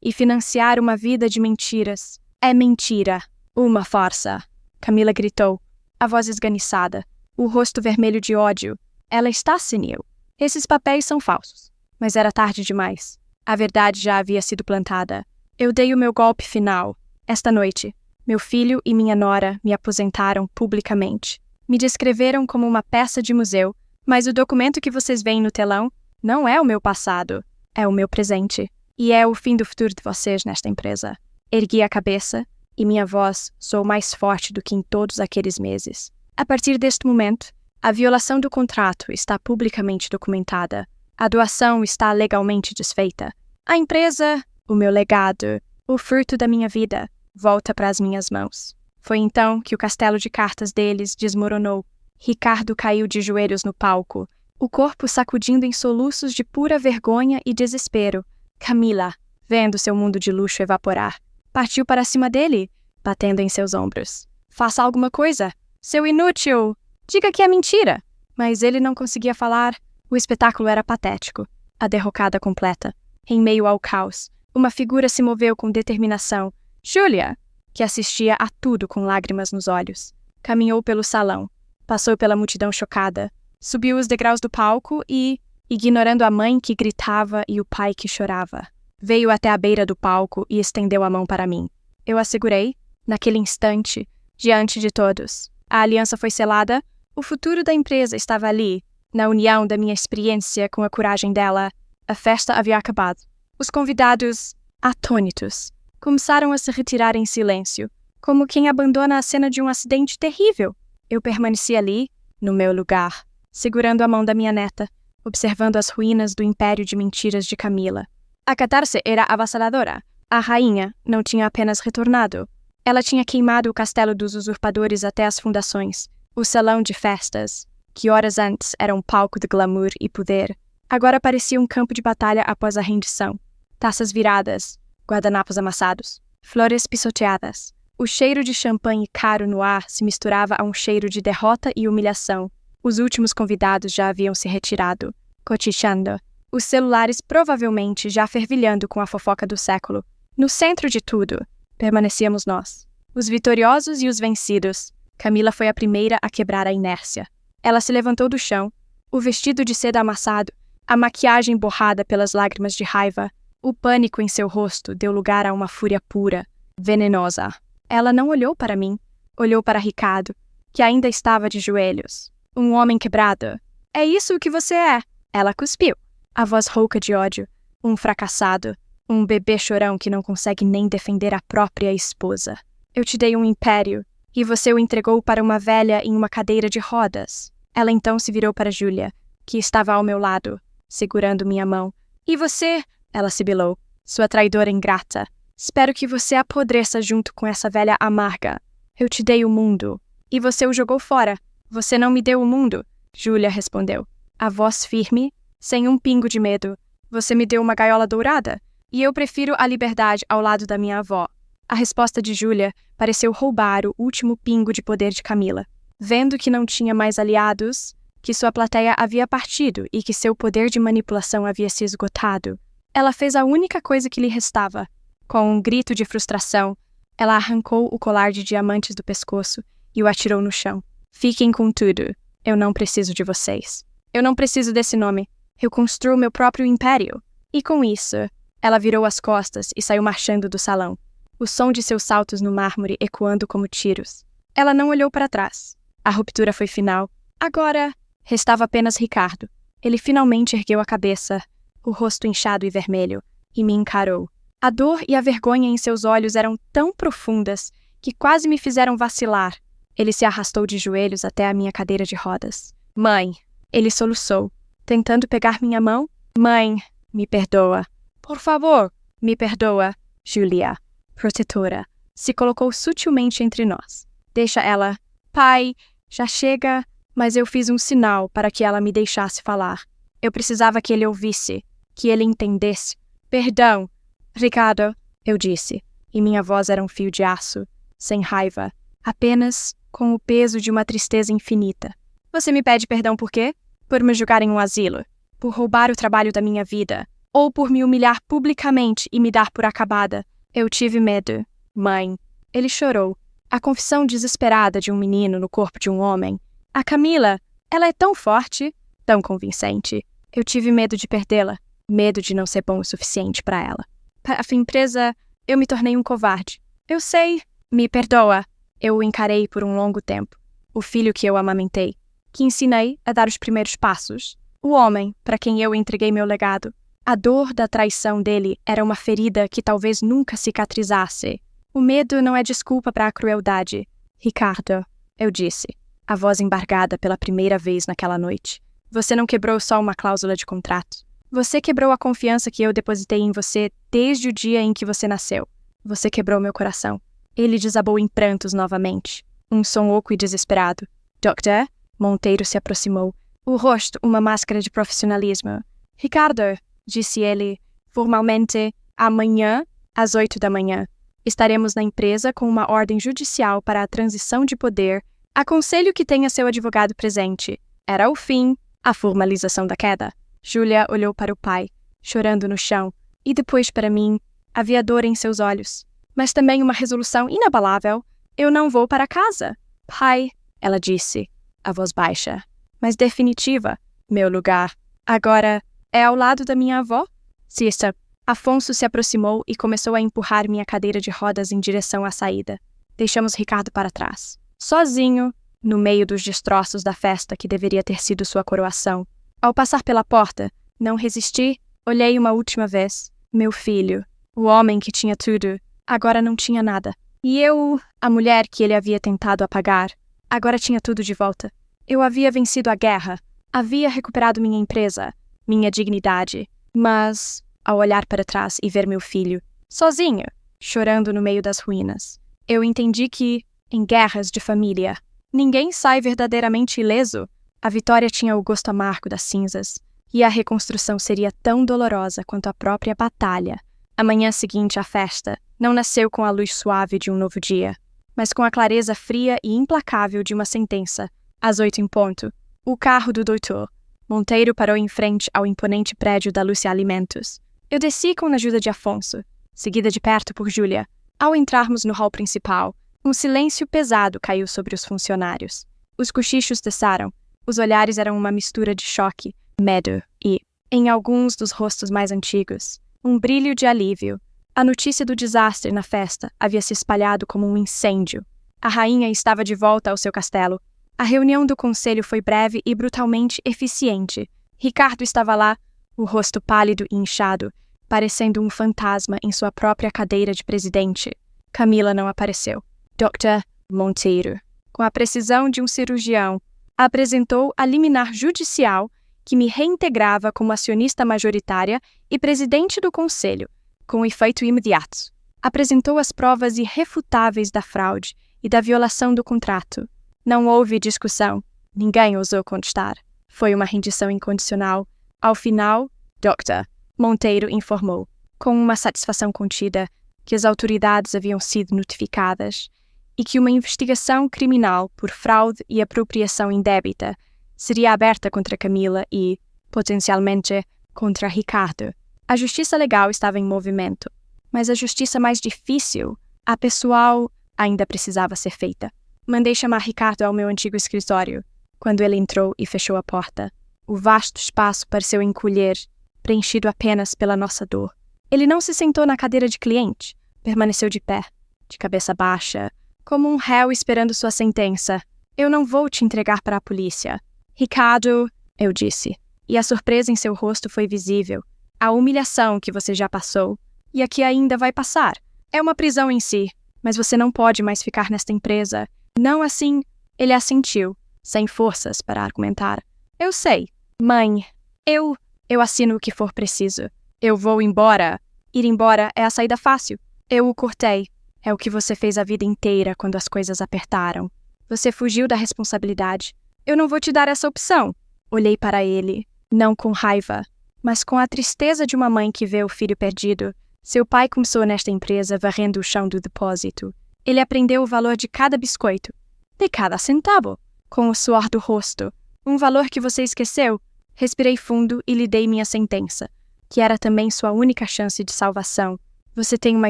e financiar uma vida de mentiras. É mentira. Uma farsa. Camila gritou, a voz esganiçada. O rosto vermelho de ódio. Ela está senil. Esses papéis são falsos. Mas era tarde demais. A verdade já havia sido plantada. Eu dei o meu golpe final. Esta noite, meu filho e minha nora me aposentaram publicamente. Me descreveram como uma peça de museu, mas o documento que vocês veem no telão não é o meu passado. É o meu presente. E é o fim do futuro de vocês nesta empresa. Ergui a cabeça e minha voz soou mais forte do que em todos aqueles meses. A partir deste momento, a violação do contrato está publicamente documentada. A doação está legalmente desfeita. A empresa, o meu legado, o fruto da minha vida, volta para as minhas mãos. Foi então que o castelo de cartas deles desmoronou. Ricardo caiu de joelhos no palco, o corpo sacudindo em soluços de pura vergonha e desespero. Camila, vendo seu mundo de luxo evaporar, partiu para cima dele, batendo em seus ombros. Faça alguma coisa! Seu inútil! Diga que é mentira! Mas ele não conseguia falar. O espetáculo era patético. A derrocada completa. Em meio ao caos, Uma figura se moveu com determinação. Julia, que assistia a tudo com lágrimas nos olhos, caminhou pelo salão, passou pela multidão chocada, subiu os degraus do palco e, ignorando a mãe que gritava e o pai que chorava, veio até a beira do palco e estendeu a mão para mim. Eu a segurei, naquele instante, diante de todos. A aliança foi selada, o futuro da empresa estava ali, na união da minha experiência com a coragem dela. A festa havia acabado. Os convidados, atônitos, começaram a se retirar em silêncio, como quem abandona a cena de um acidente terrível. Eu permaneci ali, no meu lugar, segurando a mão da minha neta, observando as ruínas do império de mentiras de Camila. A catarse era avassaladora. A rainha não tinha apenas retornado. Ela tinha queimado o castelo dos usurpadores até as fundações. O salão de festas, que horas antes era um palco de glamour e poder, agora parecia um campo de batalha após a rendição. Taças viradas, guardanapos amassados, flores pisoteadas. O cheiro de champanhe caro no ar se misturava a um cheiro de derrota e humilhação. Os últimos convidados já haviam se retirado, cochichando, os celulares provavelmente já fervilhando com a fofoca do século. No centro de tudo, permanecíamos nós, os vitoriosos e os vencidos. Camila foi a primeira a quebrar a inércia. Ela se levantou do chão, o vestido de seda amassado, a maquiagem borrada pelas lágrimas de raiva. O pânico em seu rosto deu lugar a uma fúria pura, venenosa. Ela não olhou para mim, olhou para Ricardo, que ainda estava de joelhos. Um homem quebrado. É isso que você é! Ela cuspiu, a voz rouca de ódio. Um fracassado, um bebê chorão que não consegue nem defender a própria esposa. Eu te dei um império, e você o entregou para uma velha em uma cadeira de rodas. Ela então se virou para Julia, que estava ao meu lado, segurando minha mão. E você? Ela sibilou. Sua traidora ingrata. Espero que você apodreça junto com essa velha amarga. Eu te dei o mundo, e você o jogou fora. Você não me deu o mundo, Julia respondeu, a voz firme, sem um pingo de medo. Você me deu uma gaiola dourada, e eu prefiro a liberdade ao lado da minha avó. A resposta de Julia pareceu roubar o último pingo de poder de Camila. Vendo que não tinha mais aliados, que sua plateia havia partido e que seu poder de manipulação havia se esgotado, ela fez a única coisa que lhe restava. Com um grito de frustração, ela arrancou o colar de diamantes do pescoço e o atirou no chão. Fiquem com tudo. Eu não preciso de vocês. Eu não preciso desse nome. Eu construo meu próprio império. E com isso, ela virou as costas e saiu marchando do salão, o som de seus saltos no mármore ecoando como tiros. Ela não olhou para trás. A ruptura foi final. Agora, restava apenas Ricardo. Ele finalmente ergueu a cabeça, o rosto inchado e vermelho, e me encarou. A dor e a vergonha em seus olhos eram tão profundas que quase me fizeram vacilar. Ele se arrastou de joelhos até a minha cadeira de rodas. Mãe, ele soluçou, tentando pegar minha mão. Mãe, me perdoa. Por favor, me perdoa. Julia, protetora, se colocou sutilmente entre nós. Deixa ela. Pai, já chega. Mas eu fiz um sinal para que ela me deixasse falar. Eu precisava que ele ouvisse, que ele entendesse. Perdão, Ricardo, eu disse, e minha voz era um fio de aço, sem raiva, apenas com o peso de uma tristeza infinita. Você me pede perdão por quê? Por me julgar em um asilo, por roubar o trabalho da minha vida, ou por me humilhar publicamente e me dar por acabada. Eu tive medo, mãe. Ele chorou. A confissão desesperada de um menino no corpo de um homem. A Camila, ela é tão forte, tão convincente. Eu tive medo de perdê-la, medo de não ser bom o suficiente para ela. Para a empresa, eu me tornei um covarde. Eu sei, me perdoa. Eu o encarei por um longo tempo. O filho que eu amamentei, que ensinei a dar os primeiros passos. O homem para quem eu entreguei meu legado. A dor da traição dele era uma ferida que talvez nunca cicatrizasse. O medo não é desculpa para a crueldade. Ricardo, eu disse, a voz embargada pela primeira vez naquela noite. Você não quebrou só uma cláusula de contrato. Você quebrou a confiança que eu depositei em você desde o dia em que você nasceu. Você quebrou meu coração. Ele desabou em prantos novamente. Um som oco e desesperado. Doctor? Monteiro se aproximou. O rosto, uma máscara de profissionalismo. Ricardo, disse ele, formalmente, amanhã, às 8 da manhã. Estaremos na empresa com uma ordem judicial para a transição de poder. Aconselho que tenha seu advogado presente. Era o fim, a formalização da queda. Julia olhou para o pai, chorando no chão, e depois para mim. Havia dor em seus olhos, mas também uma resolução inabalável. Eu não vou para casa. Pai, ela disse, a voz baixa, mas definitiva. Meu lugar, agora, é ao lado da minha avó? Sister, Afonso se aproximou e começou a empurrar minha cadeira de rodas em direção à saída. Deixamos Ricardo para trás, sozinho, no meio dos destroços da festa que deveria ter sido sua coroação. Ao passar pela porta, não resisti, olhei uma última vez. Meu filho, o homem que tinha tudo, agora não tinha nada. E eu, a mulher que ele havia tentado apagar, agora tinha tudo de volta. Eu havia vencido a guerra, havia recuperado minha empresa, minha dignidade, mas, ao olhar para trás e ver meu filho, sozinho, chorando no meio das ruínas, eu entendi que, em guerras de família, ninguém sai verdadeiramente ileso. A vitória tinha o gosto amargo das cinzas, e a reconstrução seria tão dolorosa quanto a própria batalha. A manhã seguinte à festa não nasceu com a luz suave de um novo dia, mas com a clareza fria e implacável de uma sentença. Às 8 em ponto, o carro do doutor Monteiro parou em frente ao imponente prédio da Lúcia Alimentos. Eu desci com a ajuda de Afonso, seguida de perto por Júlia. Ao entrarmos no hall principal, um silêncio pesado caiu sobre os funcionários. Os cochichos cessaram. Os olhares eram uma mistura de choque, medo e, em alguns dos rostos mais antigos, um brilho de alívio. A notícia do desastre na festa havia se espalhado como um incêndio. A rainha estava de volta ao seu castelo. A reunião do conselho foi breve e brutalmente eficiente. Ricardo estava lá, o rosto pálido e inchado, parecendo um fantasma em sua própria cadeira de presidente. Camila não apareceu. Dr. Monteiro, com a precisão de um cirurgião, apresentou a liminar judicial que me reintegrava como acionista majoritária e presidente do conselho, com efeito imediato. Apresentou as provas irrefutáveis da fraude e da violação do contrato. Não houve discussão. Ninguém ousou contestar. Foi uma rendição incondicional. Ao final, Dr. Monteiro informou, com uma satisfação contida, que as autoridades haviam sido notificadas e que uma investigação criminal por fraude e apropriação indébita seria aberta contra Camila e, potencialmente, contra Ricardo. A justiça legal estava em movimento, mas a justiça mais difícil, a pessoal, ainda precisava ser feita. Mandei chamar Ricardo ao meu antigo escritório. Quando ele entrou e fechou a porta, o vasto espaço pareceu encolher, preenchido apenas pela nossa dor. Ele não se sentou na cadeira de cliente, permaneceu de pé, de cabeça baixa, como um réu esperando sua sentença. Eu não vou te entregar para a polícia. Ricardo, eu disse, e a surpresa em seu rosto foi visível. A humilhação que você já passou e a que ainda vai passar. É uma prisão em si, mas você não pode mais ficar nesta empresa. Não assim, ele assentiu, sem forças para argumentar. Eu sei, mãe, eu assino o que for preciso. Eu vou embora. Ir embora é a saída fácil. Eu o cortei. É o que você fez a vida inteira quando as coisas apertaram. Você fugiu da responsabilidade. Eu não vou te dar essa opção. Olhei para ele, não com raiva, mas com a tristeza de uma mãe que vê o filho perdido. Seu pai começou nesta empresa varrendo o chão do depósito. Ele aprendeu o valor de cada biscoito, de cada centavo, com o suor do rosto. Um valor que você esqueceu. Respirei fundo e lhe dei minha sentença, que era também sua única chance de salvação. Você tem uma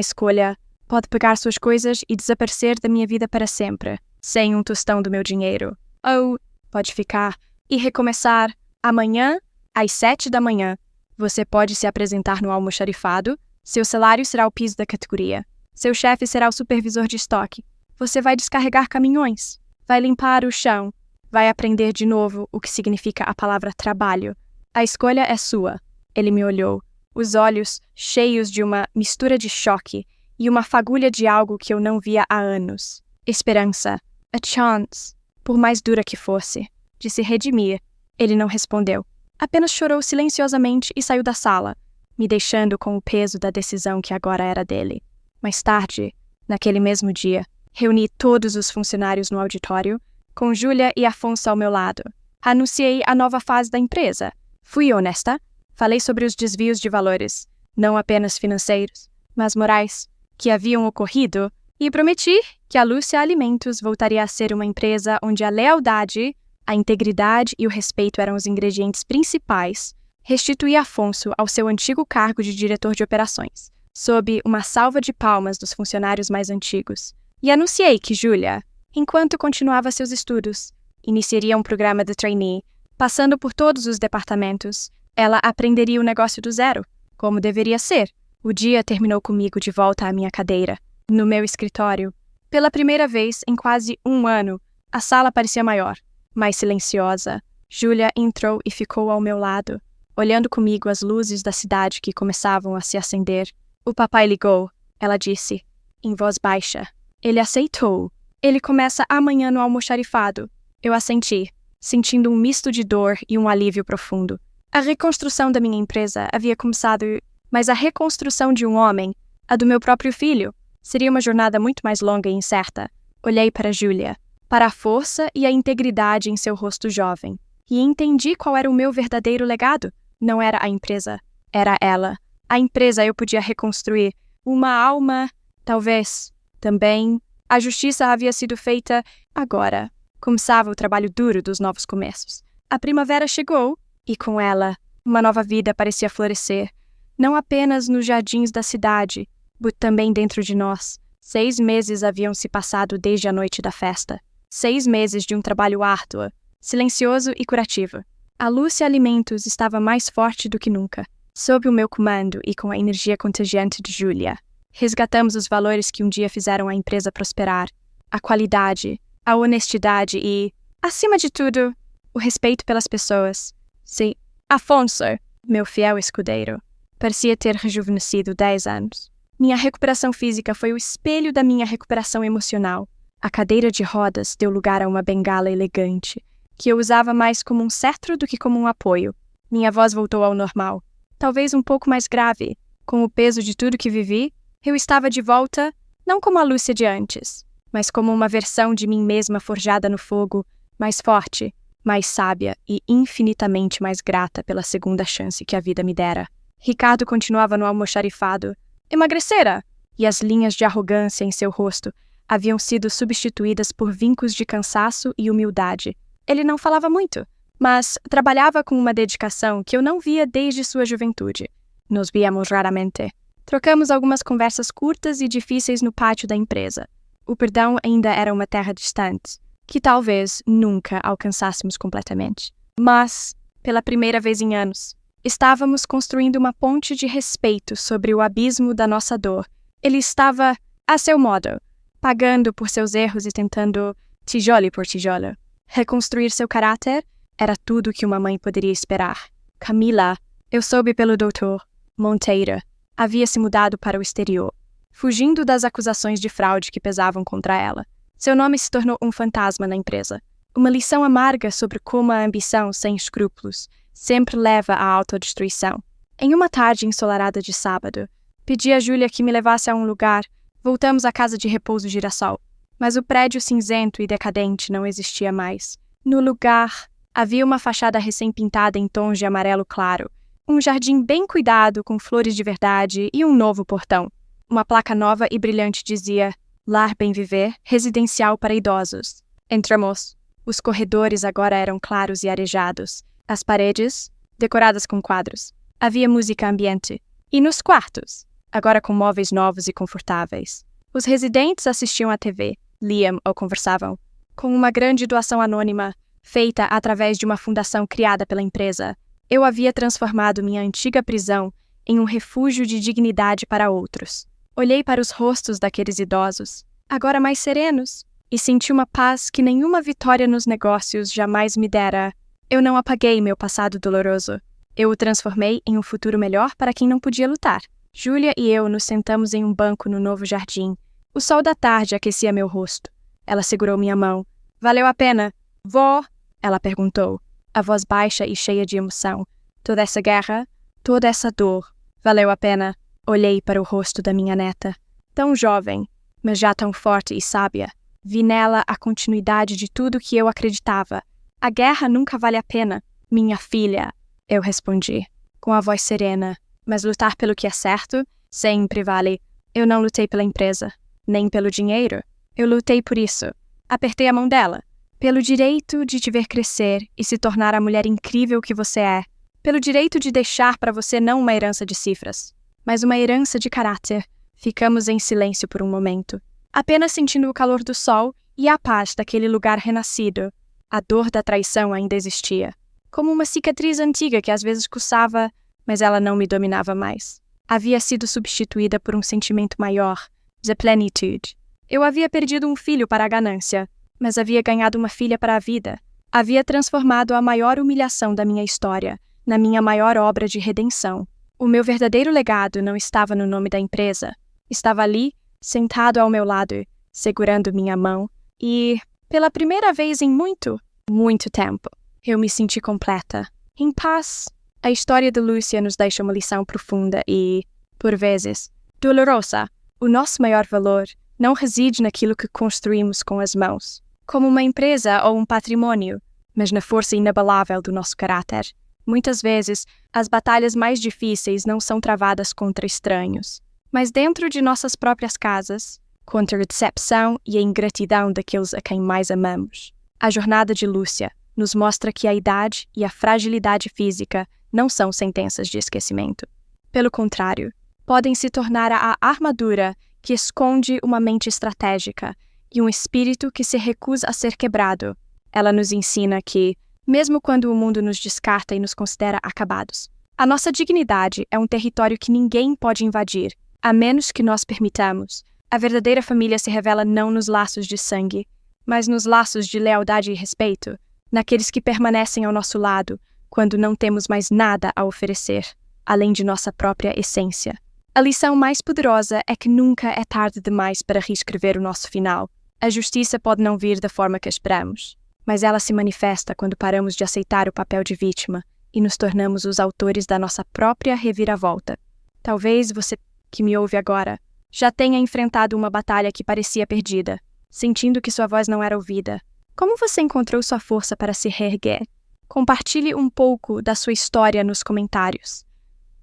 escolha. Pode pegar suas coisas e desaparecer da minha vida para sempre, sem um tostão do meu dinheiro. Ou pode ficar e recomeçar amanhã, às 7 da manhã. Você pode se apresentar no almoxarifado. Seu salário será o piso da categoria. Seu chefe será o supervisor de estoque. Você vai descarregar caminhões. Vai limpar o chão. Vai aprender de novo o que significa a palavra trabalho. A escolha é sua. Ele me olhou, os olhos cheios de uma mistura de choque e uma fagulha de algo que eu não via há anos. Esperança. A chance. Por mais dura que fosse. De se redimir. Ele não respondeu. Apenas chorou silenciosamente e saiu da sala, me deixando com o peso da decisão que agora era dele. Mais tarde, naquele mesmo dia, reuni todos os funcionários no auditório, com Júlia e Afonso ao meu lado. Anunciei a nova fase da empresa. Fui honesta. Falei sobre os desvios de valores, não apenas financeiros, mas morais, que haviam ocorrido, e prometi que a Lúcia Alimentos voltaria a ser uma empresa onde a lealdade, a integridade e o respeito eram os ingredientes principais. Restituí Afonso ao seu antigo cargo de diretor de operações, sob uma salva de palmas dos funcionários mais antigos, e anunciei que Julia, enquanto continuava seus estudos, iniciaria um programa de trainee, passando por todos os departamentos. Ela aprenderia o negócio do zero, como deveria ser. O dia terminou comigo de volta à minha cadeira, no meu escritório. Pela primeira vez em quase um ano, a sala parecia maior, mais silenciosa. Julia entrou e ficou ao meu lado, olhando comigo as luzes da cidade que começavam a se acender. O papai ligou, ela disse, em voz baixa. Ele aceitou. Ele começa amanhã no almoxarifado. Eu assenti, sentindo um misto de dor e um alívio profundo. A reconstrução da minha empresa havia começado, mas a reconstrução de um homem, a do meu próprio filho, seria uma jornada muito mais longa e incerta. Olhei para Julia, para a força e a integridade em seu rosto jovem, e entendi qual era o meu verdadeiro legado. Não era a empresa, era ela. A empresa eu podia reconstruir. Uma alma, talvez, também. A justiça havia sido feita agora. Começava o trabalho duro dos novos começos. A primavera chegou, e com ela, uma nova vida parecia florescer. Não apenas nos jardins da cidade, mas também dentro de nós. 6 meses haviam se passado desde a noite da festa. 6 meses de um trabalho árduo, silencioso e curativo. A Lúcia Alimentos estava mais forte do que nunca, sob o meu comando e com a energia contagiante de Julia. Resgatamos os valores que um dia fizeram a empresa prosperar, a qualidade, a honestidade e, acima de tudo, o respeito pelas pessoas. Sim, Afonso, meu fiel escudeiro, parecia ter rejuvenescido 10 anos. Minha recuperação física foi o espelho da minha recuperação emocional. A cadeira de rodas deu lugar a uma bengala elegante, que eu usava mais como um cetro do que como um apoio. Minha voz voltou ao normal, talvez um pouco mais grave. Com o peso de tudo que vivi, eu estava de volta, não como a Lúcia de antes, mas como uma versão de mim mesma forjada no fogo, mais forte, mais sábia e infinitamente mais grata pela segunda chance que a vida me dera. Ricardo continuava no almoxarifado. Emagrecera! E as linhas de arrogância em seu rosto haviam sido substituídas por vincos de cansaço e humildade. Ele não falava muito, mas trabalhava com uma dedicação que eu não via desde sua juventude. Nos víamos raramente. Trocamos algumas conversas curtas e difíceis no pátio da empresa. O perdão ainda era uma terra distante, que talvez nunca alcançássemos completamente. Mas, pela primeira vez em anos, estávamos construindo uma ponte de respeito sobre o abismo da nossa dor. Ele estava, a seu modo, pagando por seus erros e tentando, tijolo por tijolo, reconstruir seu caráter. Era tudo que uma mãe poderia esperar. Camila, eu soube pelo doutor Monteiro, havia se mudado para o exterior, fugindo das acusações de fraude que pesavam contra ela. Seu nome se tornou um fantasma na empresa. Uma lição amarga sobre como a ambição sem escrúpulos sempre leva à autodestruição. Em uma tarde ensolarada de sábado, pedi a Julia que me levasse a um lugar. Voltamos à casa de repouso Girassol, mas o prédio cinzento e decadente não existia mais. No lugar, havia uma fachada recém-pintada em tons de amarelo claro, um jardim bem cuidado com flores de verdade e um novo portão. Uma placa nova e brilhante dizia Lar Bem Viver, residencial para idosos. Entramos. Os corredores agora eram claros e arejados. As paredes, decoradas com quadros. Havia música ambiente. E nos quartos, agora com móveis novos e confortáveis. Os residentes assistiam à TV, liam ou conversavam. Com uma grande doação anônima, feita através de uma fundação criada pela empresa, eu havia transformado minha antiga prisão em um refúgio de dignidade para outros. Olhei para os rostos daqueles idosos, agora mais serenos, e senti uma paz que nenhuma vitória nos negócios jamais me dera. Eu não apaguei meu passado doloroso. Eu o transformei em um futuro melhor para quem não podia lutar. Julia e eu nos sentamos em um banco no novo jardim. O sol da tarde aquecia meu rosto. Ela segurou minha mão. Valeu a pena? Vó? Ela perguntou, a voz baixa e cheia de emoção. Toda essa guerra, toda essa dor, valeu a pena? Olhei para o rosto da minha neta. Tão jovem, mas já tão forte e sábia. Vi nela a continuidade de tudo que eu acreditava. A guerra nunca vale a pena, minha filha. Eu respondi, com a voz serena. Mas lutar pelo que é certo sempre vale. Eu não lutei pela empresa, nem pelo dinheiro. Eu lutei por isso. Apertei a mão dela. Pelo direito de te ver crescer e se tornar a mulher incrível que você é. Pelo direito de deixar para você não uma herança de cifras, mas uma herança de caráter. Ficamos em silêncio por um momento, apenas sentindo o calor do sol e a paz daquele lugar renascido. A dor da traição ainda existia, como uma cicatriz antiga que às vezes coçava, mas ela não me dominava mais. Havia sido substituída por um sentimento maior, de plenitude. Eu havia perdido um filho para a ganância, mas havia ganhado uma filha para a vida. Havia transformado a maior humilhação da minha história na minha maior obra de redenção. O meu verdadeiro legado não estava no nome da empresa. Estava ali, sentado ao meu lado, segurando minha mão, e, pela primeira vez em muito, muito tempo, eu me senti completa, em paz. A história de Lúcia nos deixa uma lição profunda e, por vezes, dolorosa. O nosso maior valor não reside naquilo que construímos com as mãos, como uma empresa ou um patrimônio, mas na força inabalável do nosso caráter. Muitas vezes, as batalhas mais difíceis não são travadas contra estranhos, mas dentro de nossas próprias casas, contra a decepção e a ingratidão daqueles a quem mais amamos. A jornada de Lúcia nos mostra que a idade e a fragilidade física não são sentenças de esquecimento. Pelo contrário, podem se tornar a armadura que esconde uma mente estratégica e um espírito que se recusa a ser quebrado. Ela nos ensina que, mesmo quando o mundo nos descarta e nos considera acabados, a nossa dignidade é um território que ninguém pode invadir, a menos que nós permitamos. A verdadeira família se revela não nos laços de sangue, mas nos laços de lealdade e respeito, naqueles que permanecem ao nosso lado quando não temos mais nada a oferecer, além de nossa própria essência. A lição mais poderosa é que nunca é tarde demais para reescrever o nosso final. A justiça pode não vir da forma que esperamos, mas ela se manifesta quando paramos de aceitar o papel de vítima e nos tornamos os autores da nossa própria reviravolta. Talvez você, que me ouve agora, já tenha enfrentado uma batalha que parecia perdida, sentindo que sua voz não era ouvida. Como você encontrou sua força para se reerguer? Compartilhe um pouco da sua história nos comentários.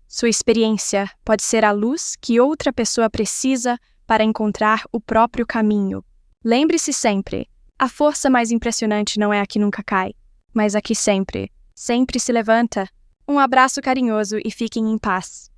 Sua experiência pode ser a luz que outra pessoa precisa para encontrar o próprio caminho. Lembre-se sempre, a força mais impressionante não é a que nunca cai, mas a que sempre, sempre se levanta. Um abraço carinhoso e fiquem em paz.